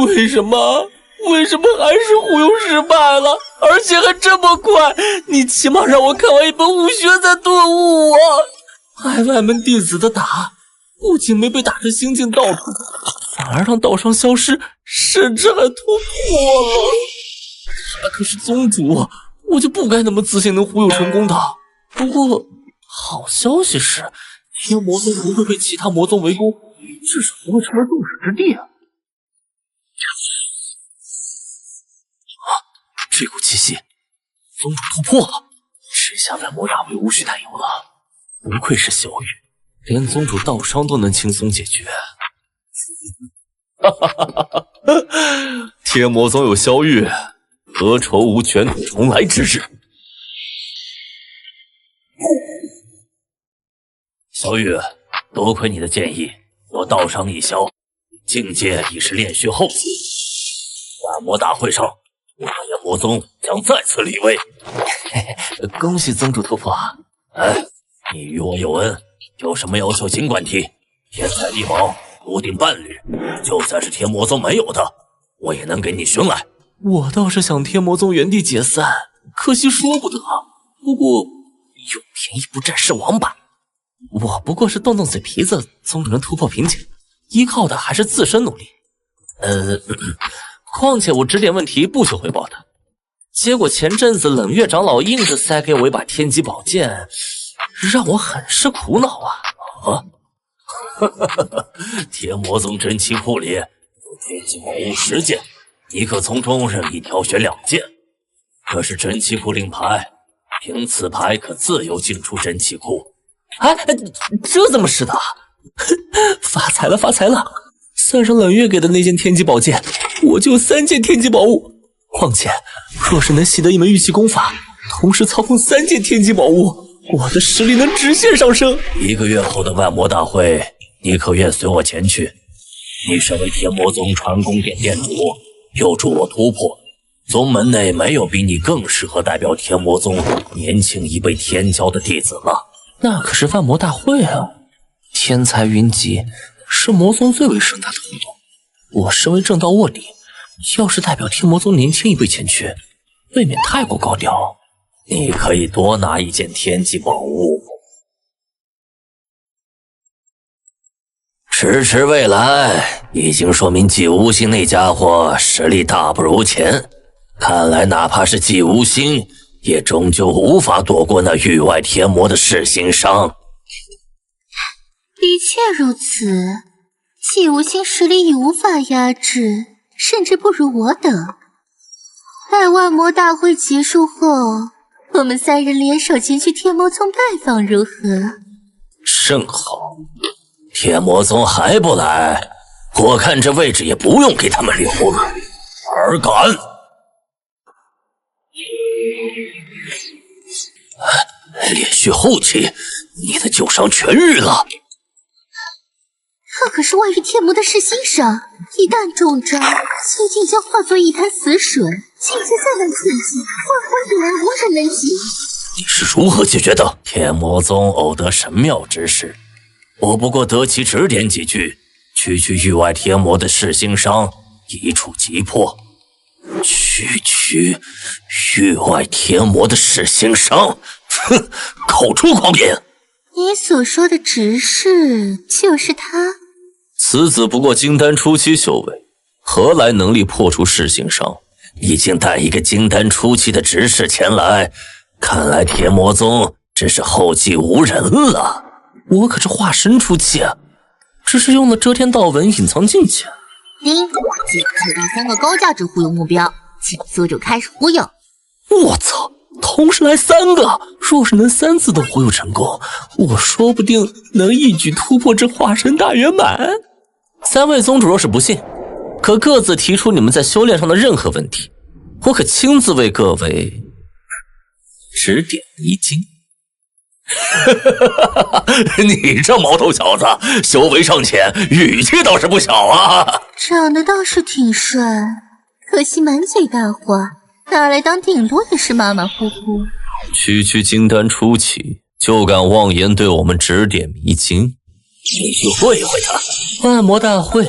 为什么还是忽悠失败了？而且还这么快！你起码让我看完一本武学再顿悟啊！挨外门弟子的打，不仅没被打成心境倒退，反而让道伤消失，甚至还突破了。他可是宗主，我就不该那么自信能忽悠成功的。不过好消息是，天魔宗不会被其他魔宗围攻，至少不会成为众矢之的啊！这股气息，宗主突破了，这下万魔大会无需担忧了。不愧是小雨，连宗主道伤都能轻松解决。哈哈哈哈！天魔宗有萧玉，何愁无卷土重来之日？小雨，多亏你的建议，我道伤已消，境界已是炼虚后期。万魔大会上，我天魔宗将再次立威。恭喜宗主突破！你与我有恩，有什么要求尽管提。天才地宝固定伴侣，就算是天魔宗没有的，我也能给你寻来。我倒是想天魔宗原地解散，可惜说不得。不过有便宜不占是王八。我不过是动动嘴皮子，总能突破瓶颈，依靠的还是自身努力。况且我指点问题不求回报的，结果前阵子冷月长老硬是塞给我一把天机宝剑，让我很是苦恼啊！天魔宗真气库里有天机宝物10件，你可从中任意挑选2件。这是真气库令牌，凭此牌可自由进出真气库。这怎么使的？发财了，发财了！算上冷月给的那件天机宝剑，我就有3件天机宝物。况且，若是能习得一门玉器功法，同时操控3件天机宝物，我的实力能直线上升。1个月后的万魔大会，你可愿随我前去？你身为天魔宗传功殿殿主，又助我突破，宗门内没有比你更适合代表天魔宗年轻一辈天骄的弟子了。那可是万魔大会啊，天才云集，是魔宗最为盛大的活动。我身为正道卧底，要是代表天魔宗年轻一辈前去，未免太过高调。你可以多拿1件天机宝物。迟迟未来，已经说明季无心那家伙实力大不如前。看来哪怕是季无心，也终究无法躲过那域外天魔的噬心伤。的确如此，季无心实力已无法压制，甚至不如我等。待万魔大会结束后，我们3人联手前去天魔宗拜访，如何？甚好。天魔宗还不来，我看这位置也不用给他们留了。尔敢！炼虚后期，你的旧伤痊愈了。这可是外域天魔的噬心伤，一旦中招，气境将化作一滩死水，境界再难刺激，万魂以来无人能及。你是如何解决的？天魔宗偶得神妙之事，我不过得其指点几句，区域外天魔的噬心伤，一触即破。区域外天魔的噬心伤，哼，口出狂言！你所说的执事就是他？此子不过金丹初期修为，何来能力破除噬心伤？已经带一个金丹初期的执事前来，看来天魔宗真是后继无人了。我可是化神初期啊，只是用了遮天道文隐藏境界。丁，检测到3个高价值忽悠目标，请宿主开始忽悠。我操，同时来3个，若是能3次都忽悠成功，我说不定能一举突破这化神大圆满。3位宗主若是不信，可各自提出你们在修炼上的任何问题，我可亲自为各位指点迷津。你这毛头小子，修为尚浅，语气倒是不小啊。长得倒是挺帅，可惜满嘴大话，拿来当顶落也是马马虎虎。区金丹初起，就敢妄言对我们指点迷津，你去会会他。万魔大会，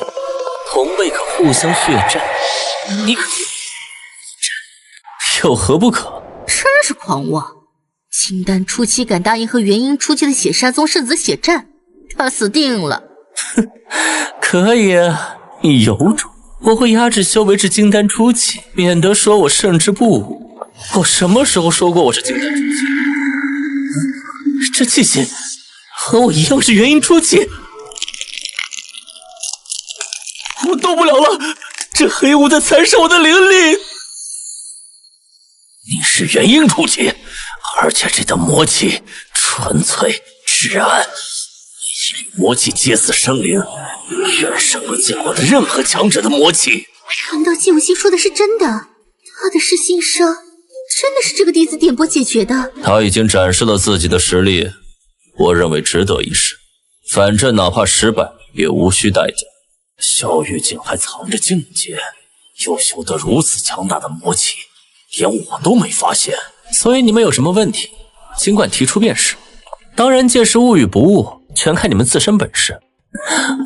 同辈可互相血战，你可有何不可？真是狂妄！金丹初期敢答应和元婴初期的血杀宗圣子血战，他死定了。可以啊，你有种，我会压制修为至金丹初期，免得说我胜之不武。我什么时候说过我是金丹初期？这气息和我一样是元婴初期。我动不了了，这黑雾在蚕食我的灵力。你是元婴初期，而且这道魔气纯粹至暗，一缕魔气皆似生灵，远胜我见过的任何强者的魔气。难道季无心说的是真的？他的失心伤真的是这个弟子点拨解决的？他已经展示了自己的实力，我认为值得一试。反正哪怕失败，也无需代价。萧玉竟还藏着境界，又修得如此强大的魔气，连我都没发现。所以你们有什么问题，尽管提出便是。当然，届时误与不误，全看你们自身本事。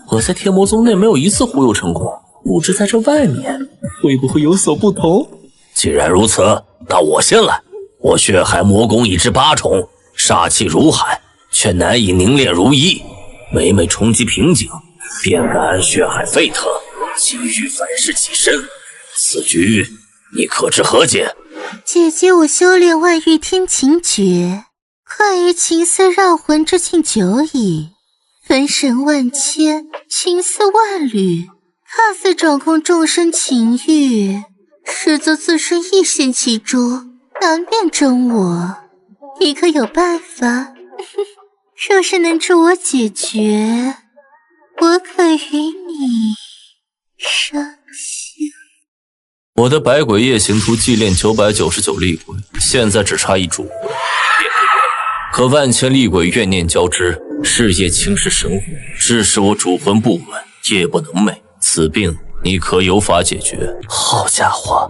我在天魔宗内没有一次忽悠成功，不知在这外面会不会有所不同？既然如此，那我先来。我血海魔功已至8重，煞气如海，却难以凝练如一。每每冲击瓶颈，便感血海沸腾，急欲反噬其身。此局你可知何解？姐姐，我修炼万玉天琴诀，快于情丝绕魂之境久矣，分神万千，情丝万缕，看似掌控众生情欲，实则自身亦陷其中，难辨真我。你可有办法？若是能助我解决，我可与你生性。我的百鬼夜行图祭炼999厉鬼，现在只差一主，可万千厉鬼怨念交织，日夜侵蚀神魂，致使我主魂不稳，夜不能寐。此病你可有法解决？好家伙，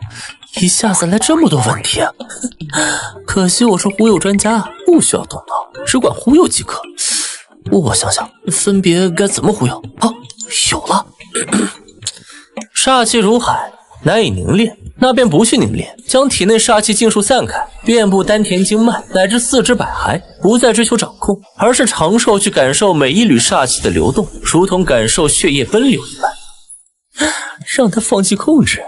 一下子来这么多问题啊！可惜我是忽悠专家，不需要动脑，只管忽悠即可。我想想，分别该怎么忽悠？有了！煞气如海，难以凝练，那便不去凝练，将体内煞气尽数散开，遍布丹田经脉乃至四肢百骸，不再追求掌控，而是长寿去感受每一缕煞气的流动，如同感受血液奔流一般。让他放弃控制，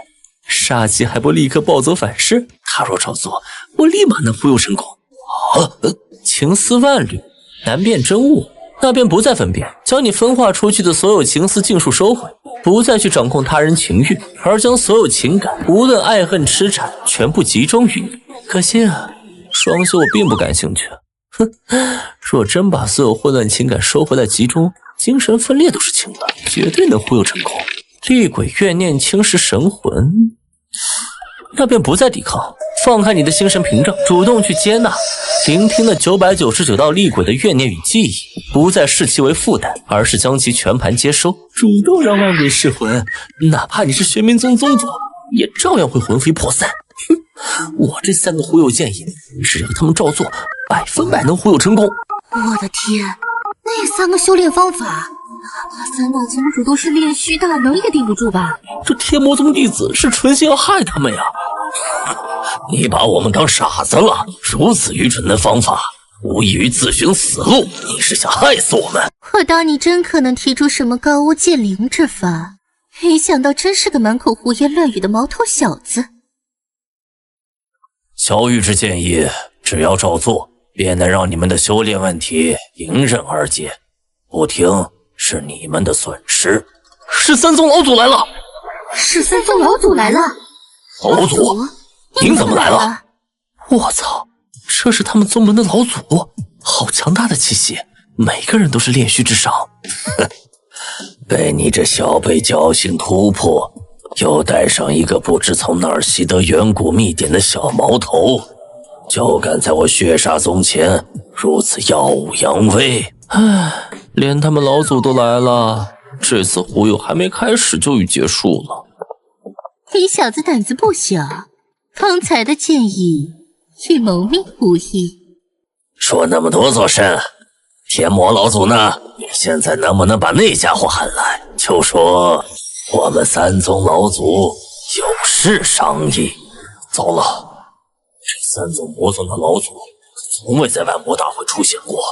煞气还不立刻暴走反噬？他若照做，我立马能忽悠成功。情丝万缕，难辨真物，那便不再分辨，将你分化出去的所有情丝尽数收回，不再去掌控他人情欲，而将所有情感，无论爱恨痴缠，全部集中于你。可惜啊，双修我并不感兴趣。若真把所有混乱情感收回来集中，精神分裂都是轻的，绝对能忽悠成功。厉鬼怨念侵蚀神魂，那便不再抵抗，放开你的心神屏障，主动去接纳，聆听那999道厉鬼的怨念与记忆，不再视其为负担，而是将其全盘接收，主动让万鬼噬魂。哪怕你是玄冥宗宗主，也照样会魂飞魄散。我这3个忽悠建议，只要他们照做，100%能忽悠成功。我的天，那3个修炼方法，哪怕3大宗主都是炼虚大能也顶不住吧？这天魔宗弟子是存心要害他们呀！你把我们当傻子了？如此愚蠢的方法，无异于自寻死路。你是想害死我们？我当你真可能提出什么高屋建瓴之法，没想到真是个满口胡言乱语的毛头小子。萧玉之建议，只要照做，便能让你们的修炼问题迎刃而解。不听是你们的损失。13宗老祖来了！13宗老祖来了！老祖，您怎么来了？我操，这是他们宗门的老祖，好强大的气息，每个人都是炼虚之上。被你这小辈侥幸突破，又带上一个不知从哪儿习得远古秘典的小毛头，就敢在我血煞宗前如此耀武扬威。唉，连他们老祖都来了，这次忽悠还没开始就已结束了。你小子胆子不小，方才的建议与谋命无异。说那么多做甚？天魔老祖呢？你现在能不能把那家伙喊来？就说我们三宗老祖有事商议。糟了，这三宗魔宗的老祖从未在万魔大会出现过，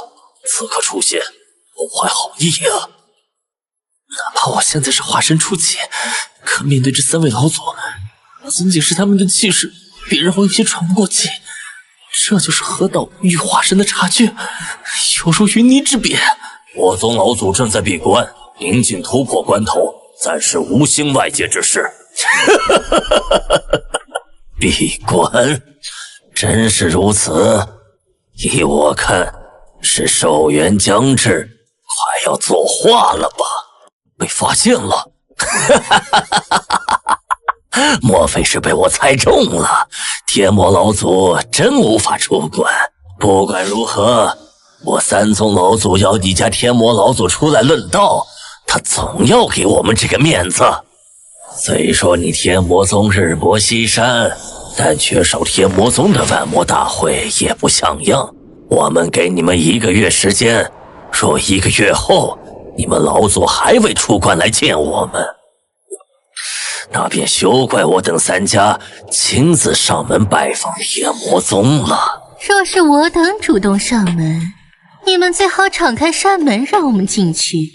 此刻出现，不怀好意啊！哪怕我现在是化身初级，可面对这三位老祖，仅仅是他们的气势，别人会有些喘不过气。这就是河道与化神的差距，犹如云泥之别。魔宗老祖正在闭关，临近突破关头，暂时无兴外界之事。闭关，真是如此？依我看，是寿元将至，快要作化了吧？被发现了？莫非是被我猜中了？天魔老祖真无法出关。不管如何，我三宗老祖要你家天魔老祖出来论道，他总要给我们这个面子。虽说你天魔宗日薄西山，但缺少天魔宗的万魔大会也不像样。我们给你们1个月时间，若1个月后你们老祖还未出关来见我们，那便休怪我等三家亲自上门拜访天魔宗了。若是我等主动上门，你们最好敞开山门让我们进去。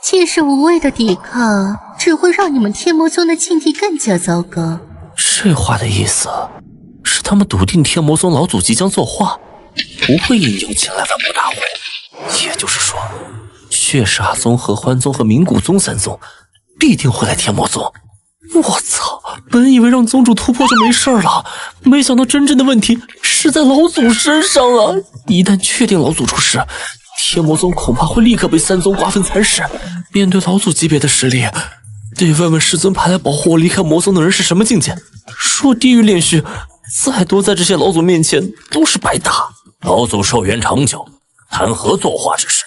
届时无谓的抵抗，只会让你们天魔宗的境地更加糟糕。这话的意思是他们笃定天魔宗老祖即将作化，不会应邀前来万魔大会。也就是说，血煞宗、合欢宗和冥谷宗三宗必定会来天魔宗。我操！本以为让宗主突破就没事了，没想到真正的问题是在老祖身上啊！一旦确定老祖出事，天魔宗恐怕会立刻被三宗瓜分蚕食。面对老祖级别的实力，得问问师尊派来保护我离开魔宗的人是什么境界。若地狱炼狱，再多在这些老祖面前都是白搭。老祖寿元长久，谈何作化之事？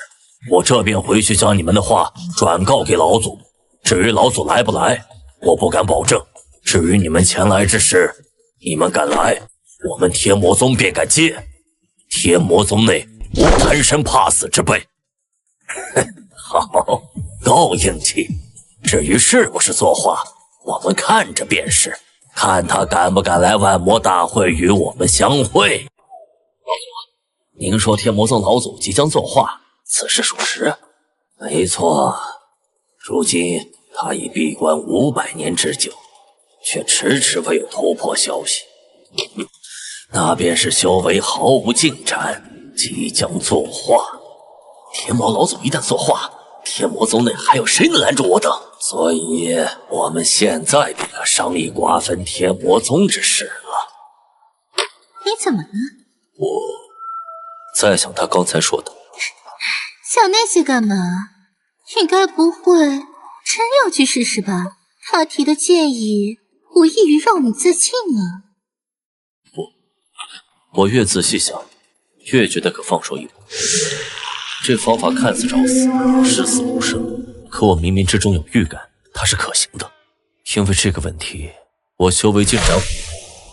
我这便回去将你们的话转告给老祖。至于老祖来不来，我不敢保证。至于你们前来之事，你们敢来，我们天魔宗便敢接。天魔宗内无贪生怕死之辈。好，够硬气。至于是不是作化，我们看着便是，看他敢不敢来万魔大会与我们相会。老祖，您说天魔宗老祖即将作化，此事属实？没错，如今他已闭关500年之久，却迟迟未有突破消息，那便是修为毫无进展，即将作化。天魔老祖一旦作化，天魔宗内还有谁能拦住我等？所以我们现在便要商议瓜分天魔宗之事了。你怎么了？我在想他刚才说的。想那些干嘛？你该不会真要去试试吧？他提的建议无异于让你自尽啊！我越仔细想，越觉得可放手一搏。这方法看似找死，视死如生，可我冥冥之中有预感，它是可行的。因为这个问题，我修为进展5年，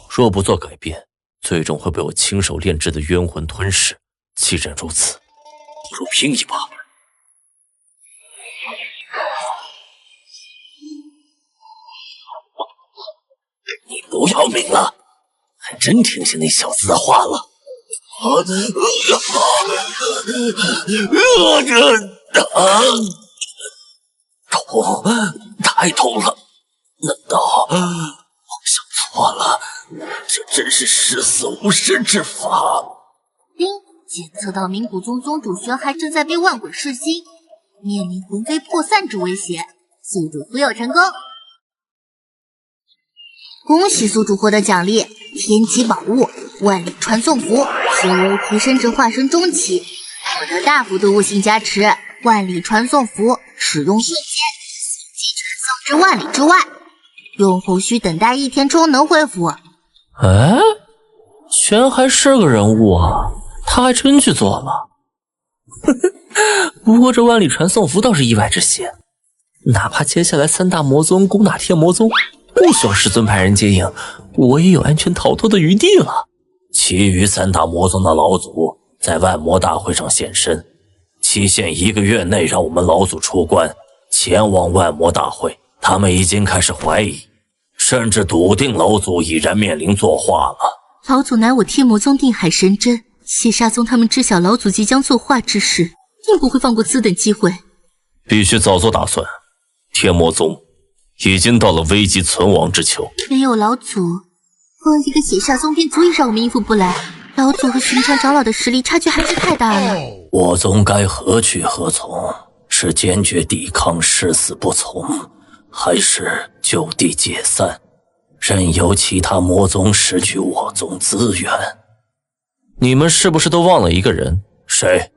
若不做改变，最终会被我亲手炼制的冤魂吞噬。既然如此，不如拼一把。你不要命了？还真听信那小子的话了。痛，太痛了！难道我想错了？这真是十死无生之法。检测到冥谷宗宗主玄骸正在被万鬼噬心，面临魂飞魄散之危险，宿主服药成功。恭喜宿主获得奖励：天级宝物万里传送符，修为提升至化身中期，获得大幅度悟性加持。万里传送符使用瞬间，随即传送至万里之外，用户需等待1天充能恢复。玄骸是个人物啊，他还真去做了。不过这万里传送符倒是意外之喜，哪怕接下来3大魔宗攻打天魔宗，不需要师尊派人接应，我也有安全逃脱的余地了。其余3大魔宗的老祖在万魔大会上现身，期限1个月内让我们老祖出关，前往万魔大会。他们已经开始怀疑，甚至笃定老祖已然面临作画了。老祖乃我天魔宗定海神针，血煞宗他们知晓老祖即将作画之事，定不会放过此等机会。必须早做打算，天魔宗已经到了危急存亡之秋。没有老祖，光一个血煞宗便足以让我们应付不来。老祖和寻常长老的实力差距还是太大了。我宗该何去何从？是坚决抵抗，誓死不从，还是就地解散，任由其他魔宗拾取我宗资源？你们是不是都忘了一个人？谁？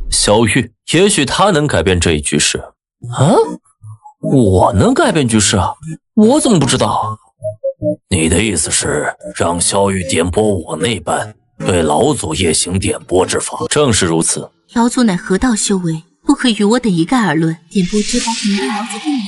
萧玉，也许他能改变这一局势。啊？我能改变局势啊？我怎么不知道？你的意思是让萧玉点拨我那般对老祖夜行点拨之法？正是如此。老祖乃何道修为，不可与我等一概而论。点拨之法可能对老祖并没有，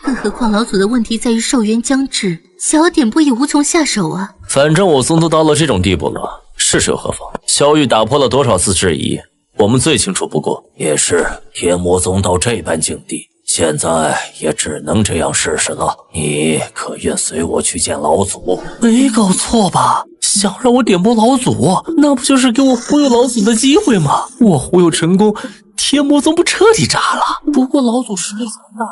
更何况老祖的问题在于寿元将至，想要点拨也无从下手啊。反正我宗都到了这种地步了，是又何妨？萧玉打破了多少次质疑，我们最清楚不过。也是，天魔宗到这般境地，现在也只能这样试试了。你可愿随我去见老祖？没搞错吧？想让我点拨老祖，那不就是给我忽悠老祖的机会吗？我忽悠成功，天魔宗不彻底炸了？不过老祖实力强大，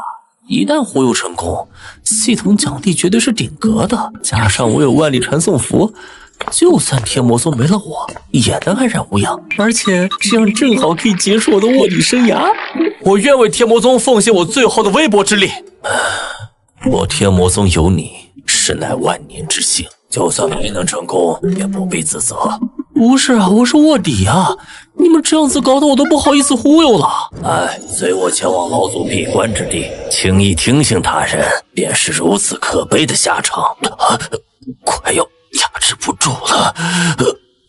一旦忽悠成功，系统奖励绝对是顶格的。加上我有万里传送符，就算天魔宗没了我，也能安然无恙。而且这样正好可以结束我的卧底生涯。我愿为天魔宗奉献我最后的微薄之力。我天魔宗有你，实乃万年之幸。就算没能成功，也不必自责。不是啊，我是卧底啊！你们这样子搞得我都不好意思忽悠了。随我前往老祖闭关之地，轻易听信他人，便是如此可悲的下场。快要压制不住了，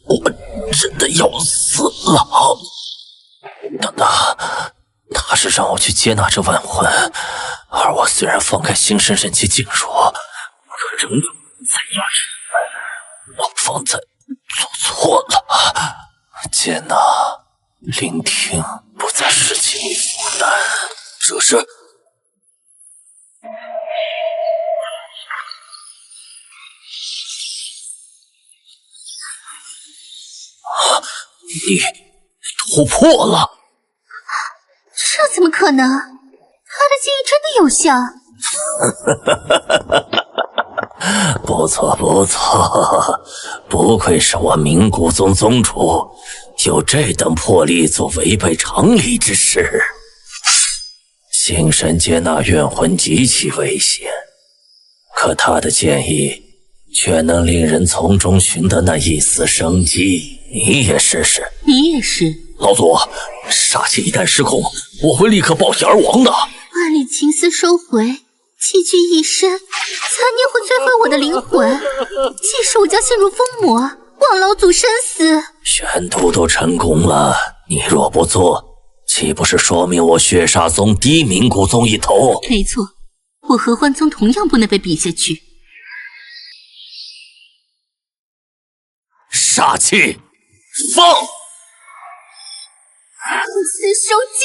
我真的要死了。他是让我去接纳这万魂，而我虽然放开心神忍气进入，可仍旧在压制。我方才做错了，接纳、聆听不再是轻易负担。这是你突破了？这怎么可能？他的记忆真的有效。不错不错，不愧是我冥谷宗宗主，有这等魄力做违背常理之事。心神接纳怨魂极其危险，可他的建议却能令人从中寻得那一丝生机。你也试试。你也是。老祖，煞气一旦失控，我会立刻爆体而亡的。万里情丝收回，寄居一身，残念会摧毁我的灵魂，届时我将陷入疯魔，望老祖生死。宣读都成功了，你若不做，岂不是说明我血煞宗低冥谷宗一头？没错，我合欢宗同样不能被比下去。煞气放！不思收尽。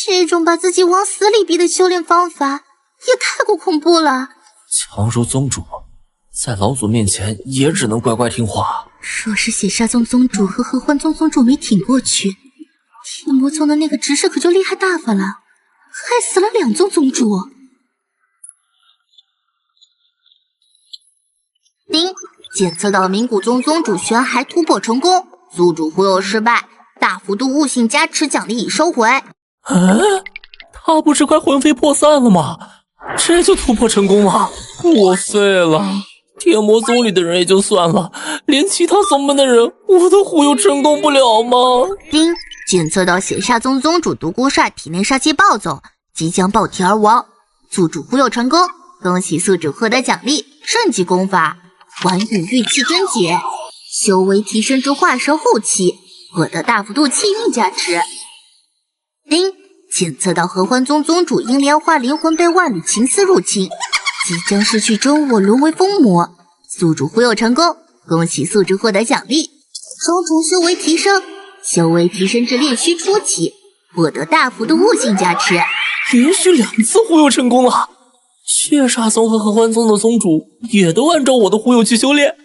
这种把自己往死里逼的修炼方法也太过恐怖了。强如宗主，在老祖面前也只能乖乖听话。若是血煞宗宗主和合欢宗宗主没挺过去，天魔宗的那个执事可就厉害大发了，害死了2宗宗主。丁，检测到冥谷宗宗主玄骸突破成功，宗主忽悠失败，大幅度悟性加持奖励已收回。他不是快魂飞魄散了吗？这就突破成功了？我废了！天魔宗里的人也就算了，连其他宗门的人我都忽悠成功不了吗？丁，检测到血煞宗宗主独孤帅体内煞气暴走，即将爆体而亡。宿主忽悠成功，恭喜宿主获得奖励，圣级功法环宇玉气真解，修为提升至化神后期，获得大幅度气运加持。丁，检测到合欢宗宗主因莲花灵魂被万里情丝入侵，即将失去真我，沦为疯魔。宿主忽悠成功，恭喜宿主获得奖励，双重修为提升，修为提升至炼虚初期，获得大幅度悟性加持。连续2次忽悠成功了，血煞宗和合欢宗的宗主也都按照我的忽悠去修炼。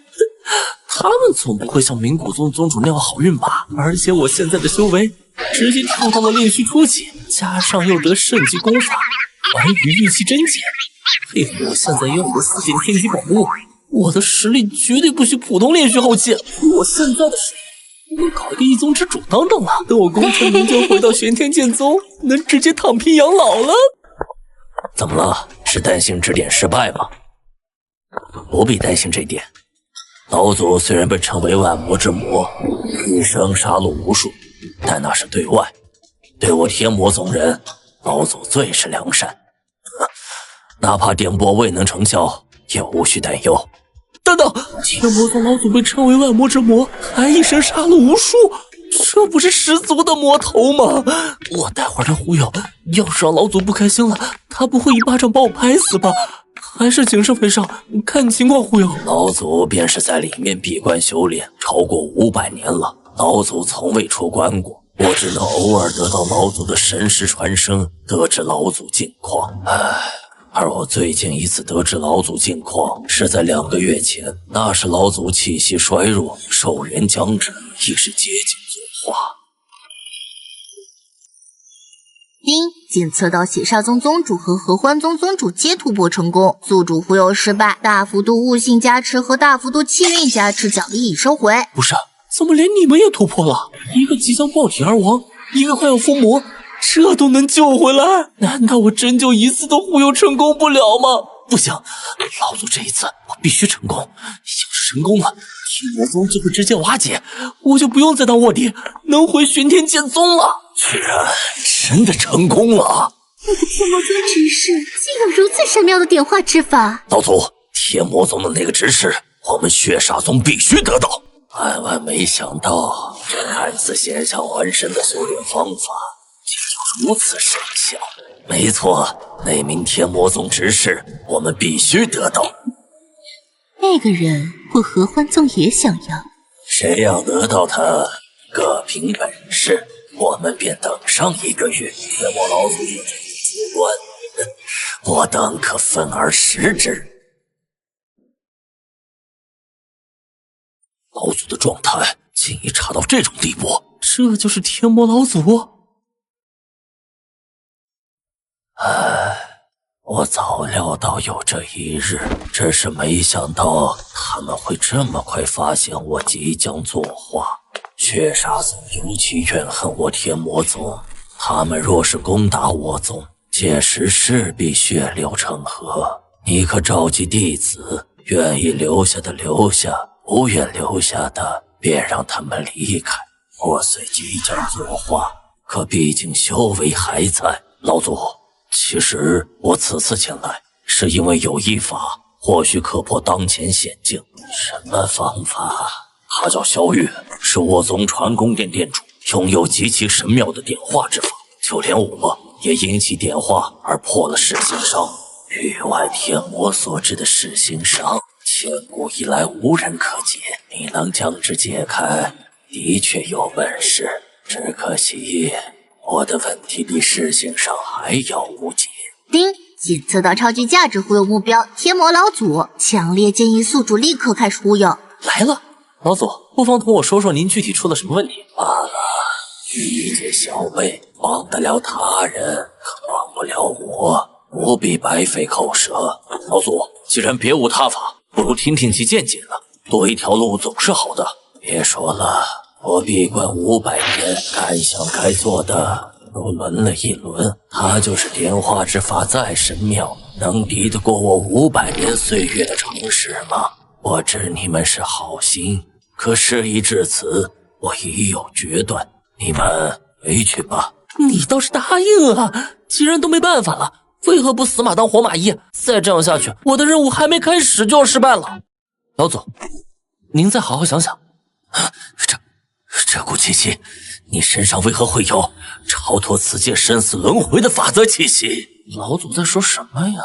他们总不会像冥古宗宗主那样好运吧？而且我现在的修为直接跳到了炼虚初期，加上又得圣级功法环宇玉气真解，配合我现在拥有的4件天级宝物，我的实力绝对不虚普通炼虚后期。我现在的实力能搞一个一宗之主等等了。等我功成名就回到玄天剑宗，能直接躺平养老了。怎么了？是担心指点失败吗？不必担心这点。老祖虽然被称为万魔之魔，一生杀戮无数，但那是对外。对我天魔宗人，老祖最是良善。哪怕电波未能成效，也无需担忧。等等，天魔宗老祖被称为万魔之魔，还一生杀戮无数，这不是十足的魔头吗？我待会儿的忽悠，要是让老祖不开心了，他不会一巴掌把我拍死吧？还是谨慎为上，看情况忽悠。老祖便是在里面闭关修炼超过500年了，老祖从未出关过，我只能偶尔得到老祖的神识传声，得知老祖近况。而我最近一次得知老祖近况是在2个月前，那时老祖气息衰弱，寿元将至，已是接近作化。丁，检测到血煞宗宗主和合欢宗宗主皆突破成功，宿主忽悠失败，大幅度悟性加持和大幅度气运加持奖励已收回。不是，怎么连你们也突破了？一个即将爆体而亡，一个快要封魔，这都能救回来？难道我真就一次都忽悠成功不了吗？不行，老祖这一次我必须成功，要是成功了，天魔宗就会直接瓦解，我就不用再当卧底，能回玄天剑宗了。居然真的成功了！我的天魔宗执事竟有如此神妙的点化之法。老祖，天魔宗的那个执事，我们血煞宗必须得到。万万没想到，这看似险象环生的修炼方法，竟有如此神效。没错，那名天魔宗执事，我们必须得到。那个人，我合欢宗也想要。谁要得到他，各凭本事。我们便等上1个月，等我老祖就这一出关，我等可分而食之。老祖的状态竟已差到这种地步，这就是天魔老祖？我早料到有这一日，只是没想到他们会这么快发现我即将作化。血煞宗尤其怨恨我天魔宗，他们若是攻打我宗，届时势必血流成河。你可召集弟子，愿意留下的留下，不愿留下的便让他们离开。我虽即将作化，可毕竟修为还在。老祖，其实我此次前来，是因为有一法，或许可破当前险境。什么方法？他叫萧月，是我宗传功殿殿主，拥有极其神妙的点化之法，就连我也因其点化而破了噬心伤。域外天魔所致的噬心伤，千古以来无人可解。你能将之解开，的确有本事，只可惜我的问题比噬心伤还要无解。丁，检测到超巨价值忽悠目标天魔老祖，强烈建议宿主立刻开始忽悠。来了，老祖，不妨同我说说您具体出了什么问题？罢了，一介小辈，帮得了他人，可帮不了我，不必白费口舌。老祖，既然别无他法，不如听听其见解呢，多一条路总是好的。别说了，我闭关500年，该想该做的都轮了一轮。他就是点化之法再神妙，能敌得过我500年岁月的尝试吗？我知你们是好心，可事已至此，我已有决断，你们回去吧。你倒是答应啊！既然都没办法了，为何不死马当活马医？再这样下去，我的任务还没开始就要失败了。老祖，您再好好想想。这股气息，你身上为何会有超脱此界生死轮回的法则气息？老祖在说什么呀？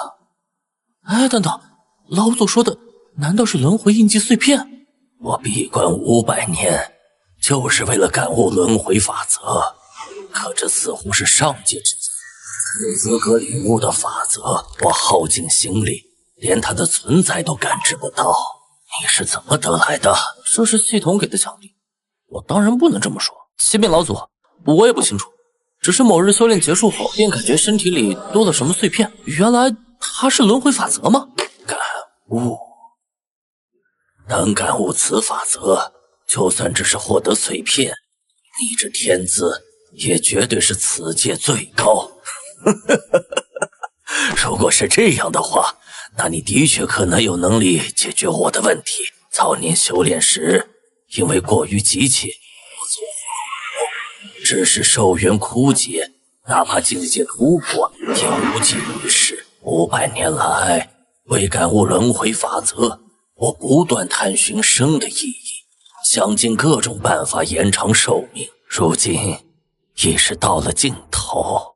哎，等等，老祖说的难道是轮回印记碎片？我闭关500年，就是为了感悟轮回法则，可这似乎是上界之间有资格领悟的法则，我耗尽心力，连它的存在都感知不到。你是怎么得来的？这是系统给的奖励，我当然不能这么说。启禀老祖，我也不清楚，只是某日修炼结束后，便感觉身体里多了什么碎片。原来它是轮回法则吗？感悟，能感悟此法则，就算只是获得碎片，你这天资也绝对是此界最高。如果是这样的话，那你的确可能有能力解决我的问题。早年修炼时，因为过于急切，致使寿元枯竭，哪怕境界突破，也无济于事。500年来，为感悟轮回法则，我不断探寻生的意义，想尽各种办法延长寿命。如今，已是到了尽头。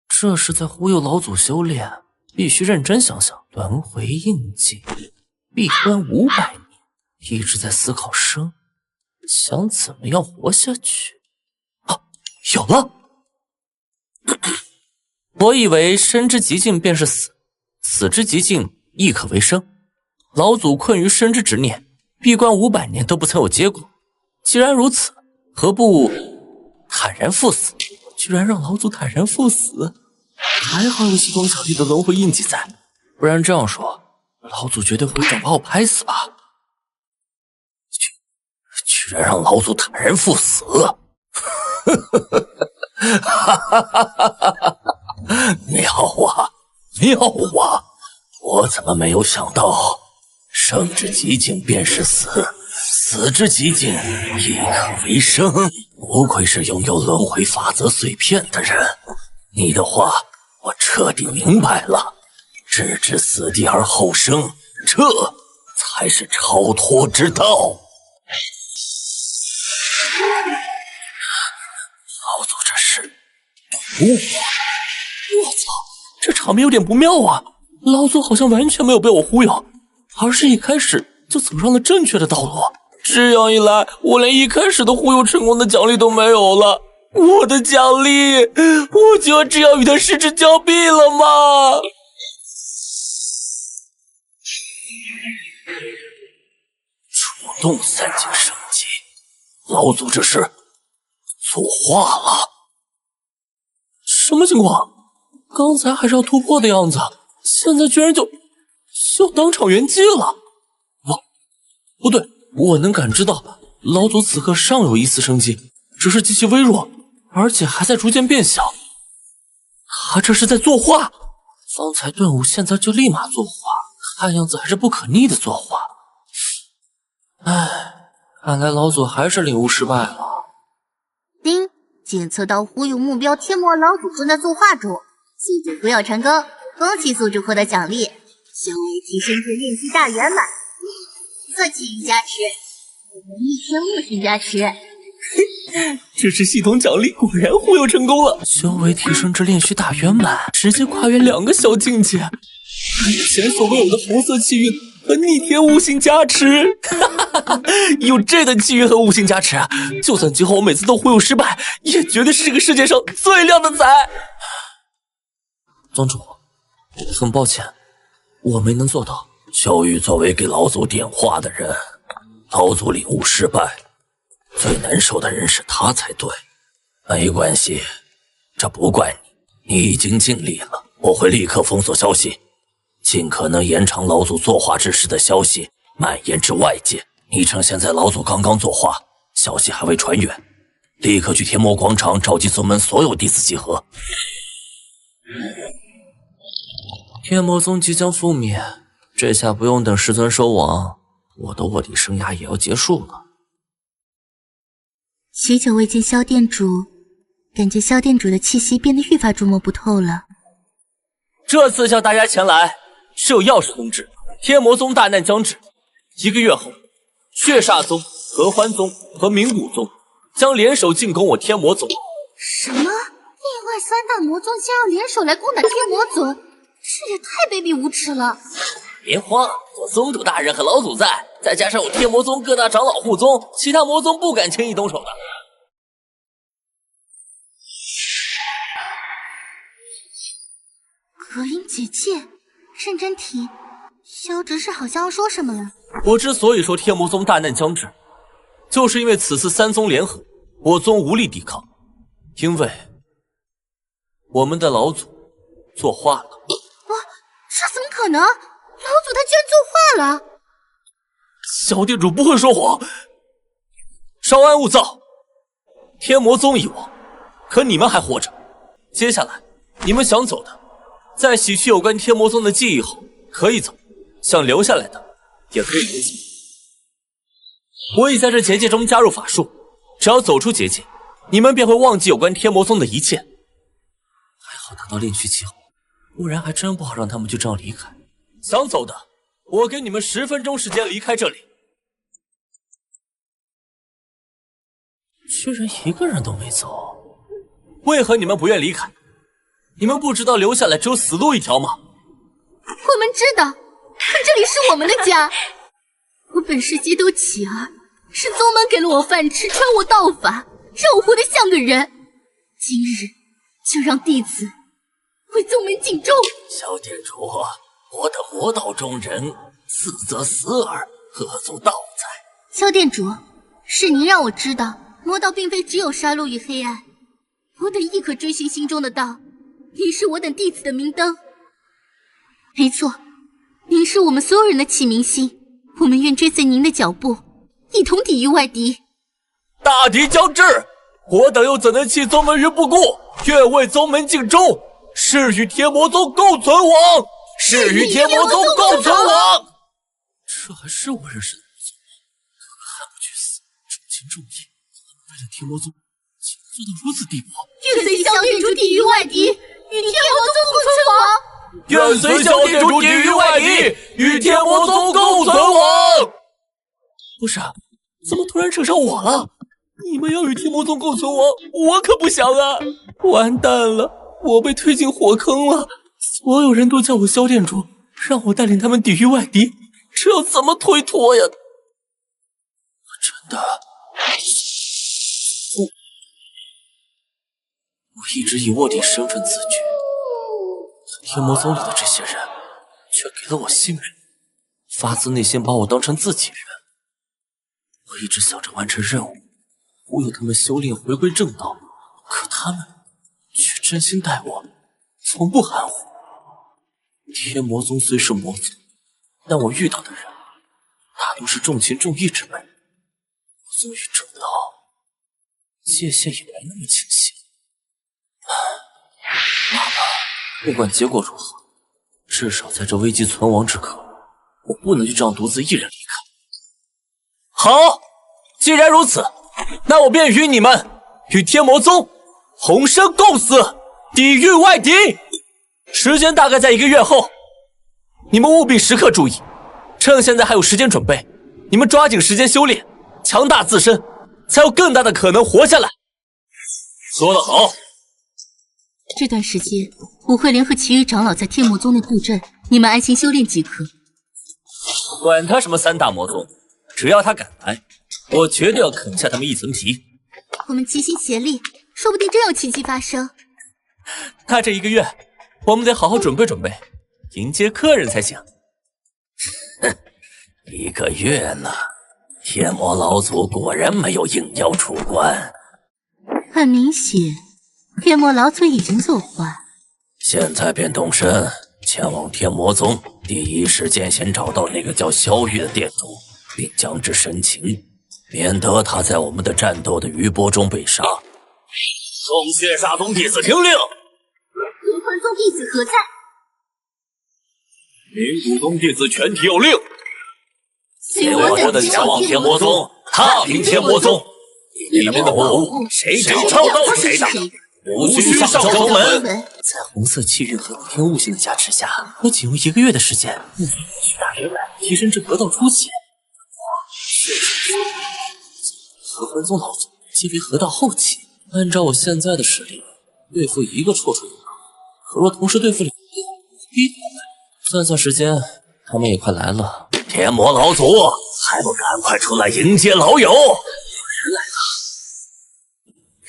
这是在忽悠老祖修炼，必须认真想想。轮回印记，闭关500年，一直在思考生，想怎么样活下去。啊，有了！我以为生之极境便是死，死之极境亦可为生。老祖困于生之执念，闭关500年都不曾有结果。既然如此，何不坦然赴死？居然让老祖坦然赴死，还好有系统奖励的轮回印记在，不然这样说，老祖绝对会想把我拍死吧。居然让老祖坦然赴死！妙啊，妙啊！我怎么没有想到，生之极境便是死，死之极境亦可为生。不愧是拥有轮回法则碎片的人，你的话我彻底明白了。置之死地而后生，这才是超脱之道。老祖这是我操，这场面有点不妙啊！老祖好像完全没有被我忽悠，而是一开始就走上了正确的道路。这样一来，我连一开始的忽悠成功的奖励都没有了。我的奖励，我就要这样与他失之交臂了吗？主动3级升级，老祖这是作画了？什么情况？刚才还是要突破的样子，现在居然就当场圆寂了。不对，我能感知到老祖此刻尚有一丝生机，只是极其微弱，而且还在逐渐变小。他这是在作画，方才顿悟，现在就立马作画，看样子还是不可逆的作画。唉，看来老祖还是领悟失败了。丁，检测到忽悠目标天魔老祖正在作画中，宿主忽悠成功，恭喜宿主获得奖励，修为提升至炼虚大圆满，4气运加持，1天悟性加持。这是系统奖励，果然忽悠成功了。修为提升至炼虚大圆满，直接跨越2个小境界，还有前所未有的红色气运和逆天悟性加持。有这的气运和悟性加持，就算今后我每次都忽悠失败，也绝对是这个世界上最靓的仔。宗主，很抱歉，我没能做到。小玉作为给老祖点化的人，老祖领悟失败，最难受的人是他才对。没关系，这不怪你，你已经尽力了。我会立刻封锁消息，尽可能延长老祖作画之时的消息蔓延至外界。你趁现在老祖刚刚作画，消息还未传远，立刻去天魔广场召集宗门所有弟子集合。天魔宗即将覆灭，这下不用等师尊收网，我的卧底生涯也要结束了。许久未见萧店主，感觉萧店主的气息变得愈发捉摸不透了。这次向大家前来是有要事通知，天魔宗大难将至，1个月后，血煞宗、合欢宗和冥古宗将联手进攻我天魔宗。什么？另外3大魔宗将要联手来攻打天魔宗，这也太卑鄙无耻了！别慌，有宗主大人和老祖在，再加上有天魔宗各大长老护宗，其他魔宗不敢轻易动手的。隔音结界，认真听，萧执事好像要说什么了。我之所以说天魔宗大难将至，就是因为此次3宗联合，我宗无力抵抗，因为我们的老祖作画了。这怎么可能？老祖他居然作画了！小店主不会说谎，稍安勿躁。天魔宗已亡，可你们还活着。接下来你们想走的，在洗去有关天魔宗的记忆后可以走，想留下来的也可以留下。我已在这结界中加入法术，只要走出结界，你们便会忘记有关天魔宗的一切。还好达到炼躯期后，不然还真不好让他们就这样离开。想走的，我给你们10分钟时间离开这里。居然1个人都没走，为何你们不愿离开？你们不知道留下来只有死路一条吗？我们知道，可这里是我们的家。我本是街头乞儿，是宗门给了我饭吃，传我道法，让我活得像个人。今日就让弟子为宗门尽忠。小店主，我的魔道中人，死则死耳，何足道哉？萧店主，是您让我知道，魔道并非只有杀戮与黑暗，我等亦可追寻心中的道。您是我等弟子的明灯。没错，您是我们所有人的启明星，我们愿追随您的脚步，一同抵御外敌。大敌将至，我等又怎能弃宗门于不顾？愿为宗门尽忠，誓与天魔宗共存亡！誓与天魔宗共存亡！这还是我认识的魔宗吗？哥哥悍不去死，重情重义，为了天魔宗，竟做到如此地步！愿随萧店主抵御外敌，与天魔宗共存亡！愿随萧店主抵御外敌，与天魔宗共存亡！不是，怎么突然扯上我了？你们要与天魔宗共存亡，我可不想啊！完蛋了，我被推进火坑了。所有人都叫我萧店主，让我带领他们抵御外敌，这要怎么推脱呀？我真的，我一直以卧底身份自居，可天魔宗里的这些人却给了我信任，发自内心把我当成自己人。我一直想着完成任务，忽悠他们修炼回归正道，可他们却真心待我，从不含糊。天魔宗虽是魔宗，但我遇到的人大都是重情重义之辈。魔宗与正道界限也没那么清晰。哪怕不管结果如何，至少在这危机存亡之刻，我不能就这样独自一人离开。好，既然如此，那我便与你们与天魔宗同生共死，抵御外敌。时间大概在1个月后，你们务必时刻注意，趁现在还有时间准备，你们抓紧时间修炼，强大自身，才有更大的可能活下来。说得好。这段时间，我会联合其余长老在天魔宗内布阵，你们安心修炼即可。管他什么3大魔宗，只要他敢来，我绝对要啃下他们一层皮。我们齐心协力，说不定真有奇迹发生。那这1个月，我们得好好准备准备，迎接客人才行。1个月了，天魔老祖果然没有应邀出关。很明显，天魔老祖已经作画，现在便动身前往天魔宗，第一时间先找到那个叫萧玉的店主，并将之生擒，免得他在我们的战斗的余波中被杀。众血煞宗弟子听令，合欢宗弟子何在？冥古宗弟子全体有令，随我等前往天魔宗，踏平天魔宗。里面的魔物谁抄都是谁的，无需上州门。在红色气运和天悟性的加持下，我仅用1个月的时间，去大员外提升至河道初期。和魂宗老祖皆为河道后期，按照我现在的实力，对付1个绰绰有余。可若同时对付2个，算算时间，他们也快来了。天魔老祖，还不赶快出来迎接老友！有人来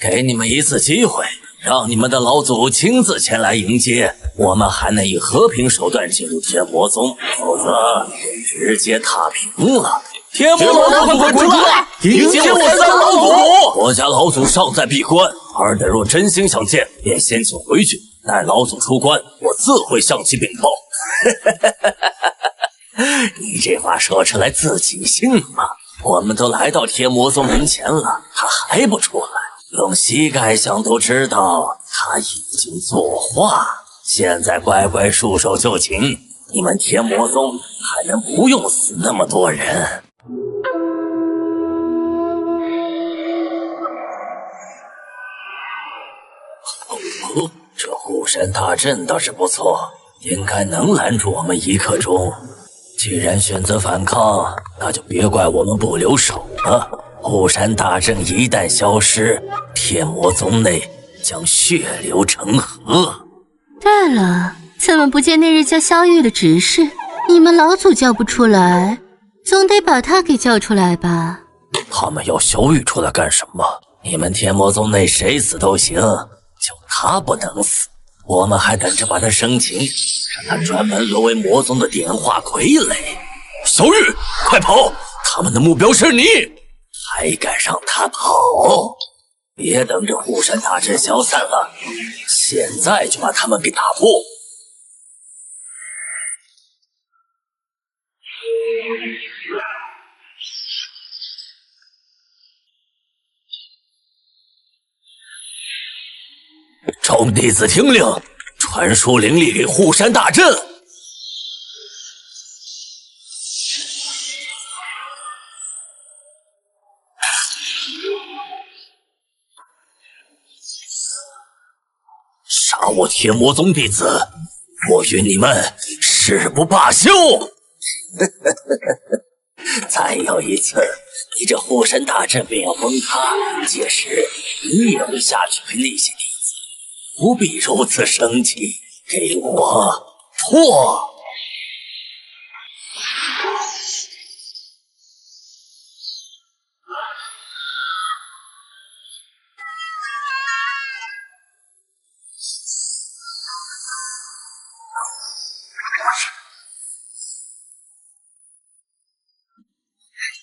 了，给你们一次机会，让你们的老祖亲自前来迎接，我们还能以和平手段进入天魔宗，否则直接踏平了。天魔老祖，快出来迎接我三老祖！我家老祖尚在闭关，二等若真心想见，便先请回去。待老祖出关，我自会向其禀报。你这话说出来自己信吗？我们都来到天魔宗门前了，他还不出来？用膝盖想都知道他已经作画。现在乖乖束手就擒，你们天魔宗还能不用死那么多人？哦，这护山大阵倒是不错，应该能拦住我们1刻钟。既然选择反抗，那就别怪我们不留手了。护山大阵一旦消失，天魔宗内将血流成河。对了，怎么不见那日叫萧玉的执事？你们老祖叫不出来，总得把他给叫出来吧？他们要萧玉出来干什么？你们天魔宗内谁死都行，就他不能死。我们还等着把他生擒，让他专门沦为魔宗的点化傀儡。小玉，快跑！他们的目标是你，还敢让他跑？别等着护山大阵消散了，现在就把他们给打破！众弟子听令，传输灵力给护山大阵。杀我天魔宗弟子，我与你们誓不罢休！再有一次，你这护山大阵便要崩塌，届时你也会下去陪那些弟子，不必如此生气，给我破！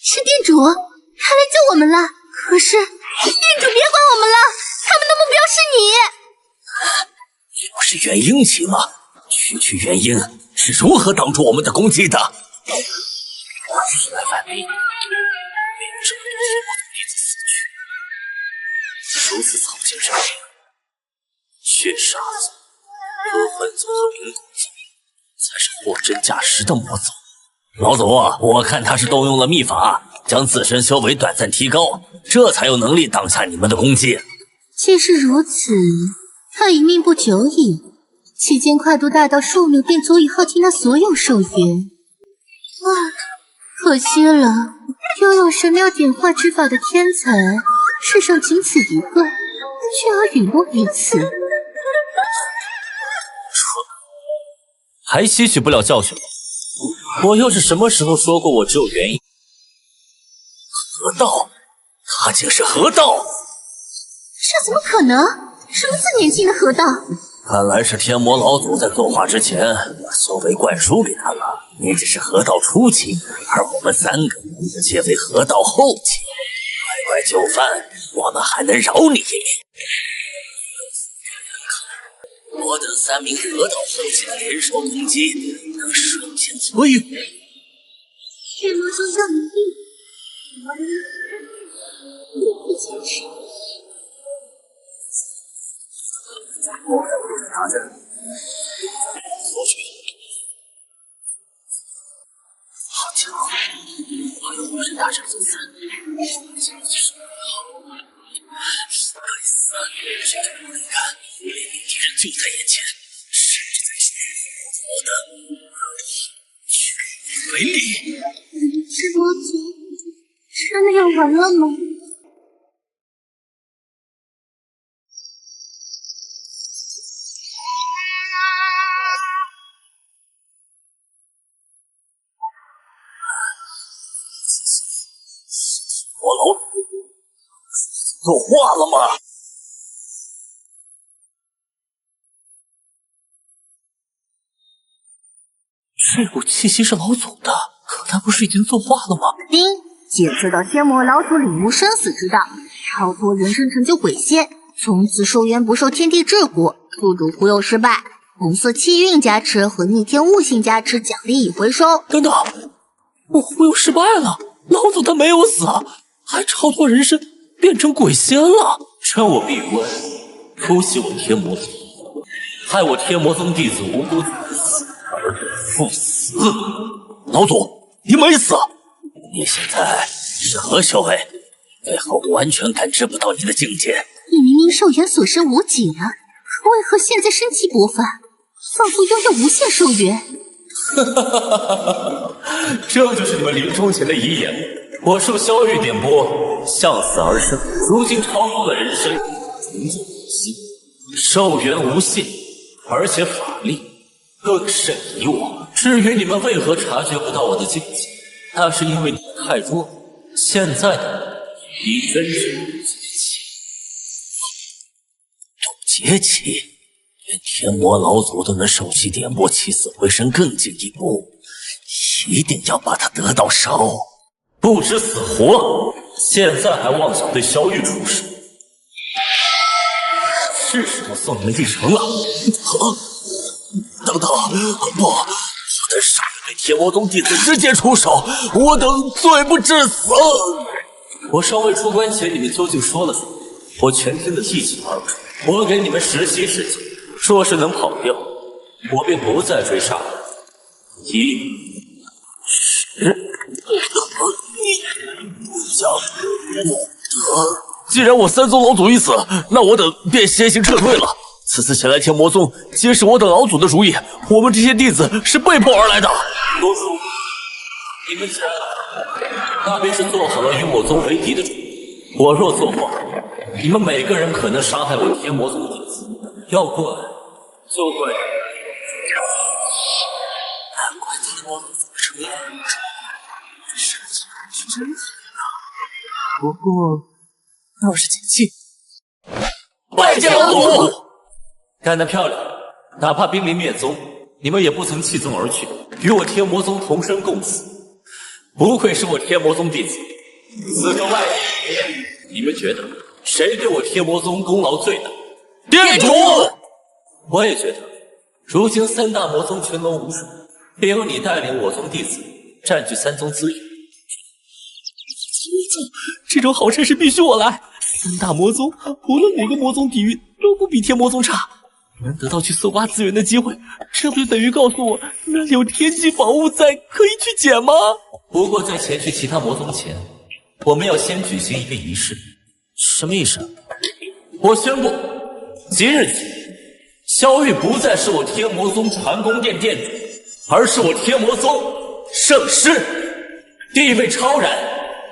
是店主，他来救我们了。可是店主别管我们了，他们的目标是你。你不是元婴期吗？区元婴是如何挡住我们的攻击的？我只来反逼，没有这么多天魔宗弟子死去，如此草菅人命，血杀族、和魂宗和灵谷宗才是货真价实的魔宗。老祖，我看他是动用了秘法，将自身修为短暂提高，这才有能力挡下你们的攻击。既是如此，他一命不久矣，期间跨度大到数秒便足以耗尽他所有寿元。可惜了，拥有神庙点化之法的天才，世上仅此一个，却要陨落于此。还吸取不了教训吗？我又是什么时候说过我只有原因？河道，他竟是河道！这怎么可能？什么4年轻的河道？看来是天魔老祖在作画之前把修为灌输给他了。你只是河道初期，而我们3个皆为河道后期。乖乖就范，我们还能饶你一命。我等3名河道后期的联手攻击，能瞬间摧毁。天魔宗教能力，我不坚持。我看护山大阵，所需好强！我有护山大阵分散，该死！现在我一看，连鸣敌人就在眼前，甚至在虚火的据为利。这魔族真的要完了吗？我老祖作画了吗？这股气息是老祖的，可他不是已经作画了吗？丁检测到天魔老祖领悟生死之道，超脱人生成就鬼仙，从此寿元不受天地桎梏，宿主忽悠失败，红色气运加持和逆天悟性加持奖励已回收。等等，我忽悠失败了，老祖他没有死，还超脱人身变成鬼仙了。趁我闭关，突袭我天魔宗，害我天魔宗弟子无辜死而复死。老祖，你没死，你现在是何修为？为何我完全感知不到你的境界？你明明寿元所身无几了，可为何现在生机勃发，仿佛拥有无限寿元？这就是你们临终前的遗言。我受萧玉点拨，向死而生，如今超脱了人生，成就武心，寿元无限，而且法力更胜以往。至于你们为何察觉不到我的境界，那是因为你们太弱。现在的已真是渡劫期，连天魔老祖都能手起点拨，起死回生更进一步，一定要把他得到手。不知死活，现在还妄想对萧玉出手，是时候送你们一程了。等等，不，我等少爷对天魔宗弟子直接出手，我等罪不至死。我尚未出关前，你们究竟说了什么？我全听得一清二楚。我给你们10息时间，若是能跑掉，我便不再追杀了。1、10。既然我三宗老祖已死，那我等便先行撤退了。此次前来天魔宗，皆是我等老祖的主意，我们这些弟子是被迫而来的。老祖，你们既然来了，那便是做好了与我宗为敌的准备。我若作画，你们每个人可能杀害我天魔宗弟子，要怪就怪你。难怪天魔宗成了神奇是真的。不过倒是解气。拜见老祖！干得漂亮！哪怕濒临灭宗，你们也不曾弃宗而去，与我天魔宗同生共死。不愧是我天魔宗弟子。4个外人，你们觉得谁对我天魔宗功劳最大？店主！我也觉得，如今3大魔宗群龙无首，便由你带领我宗弟子占据3宗资源。这种好差事必须我来。3大魔宗，无论哪个魔宗底蕴都不比天魔宗差，能得到去搜刮资源的机会，这不就等于告诉我那里有天机宝物在，可以去捡吗？不过在前去其他魔宗前，我们要先举行一个仪式。什么意思？我宣布，即日起，萧玉不再是我天魔宗传功殿殿主，而是我天魔宗圣师，地位超然，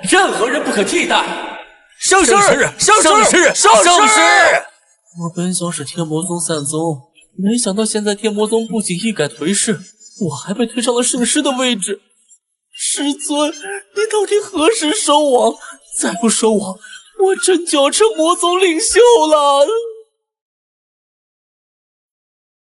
任何人不可替代。圣师，我本想是天魔宗散宗，没想到现在天魔宗不仅一改颓势，我还被推上了圣师的位置。师尊，你到底何时收网？再不收网，我真就要成魔宗领袖了。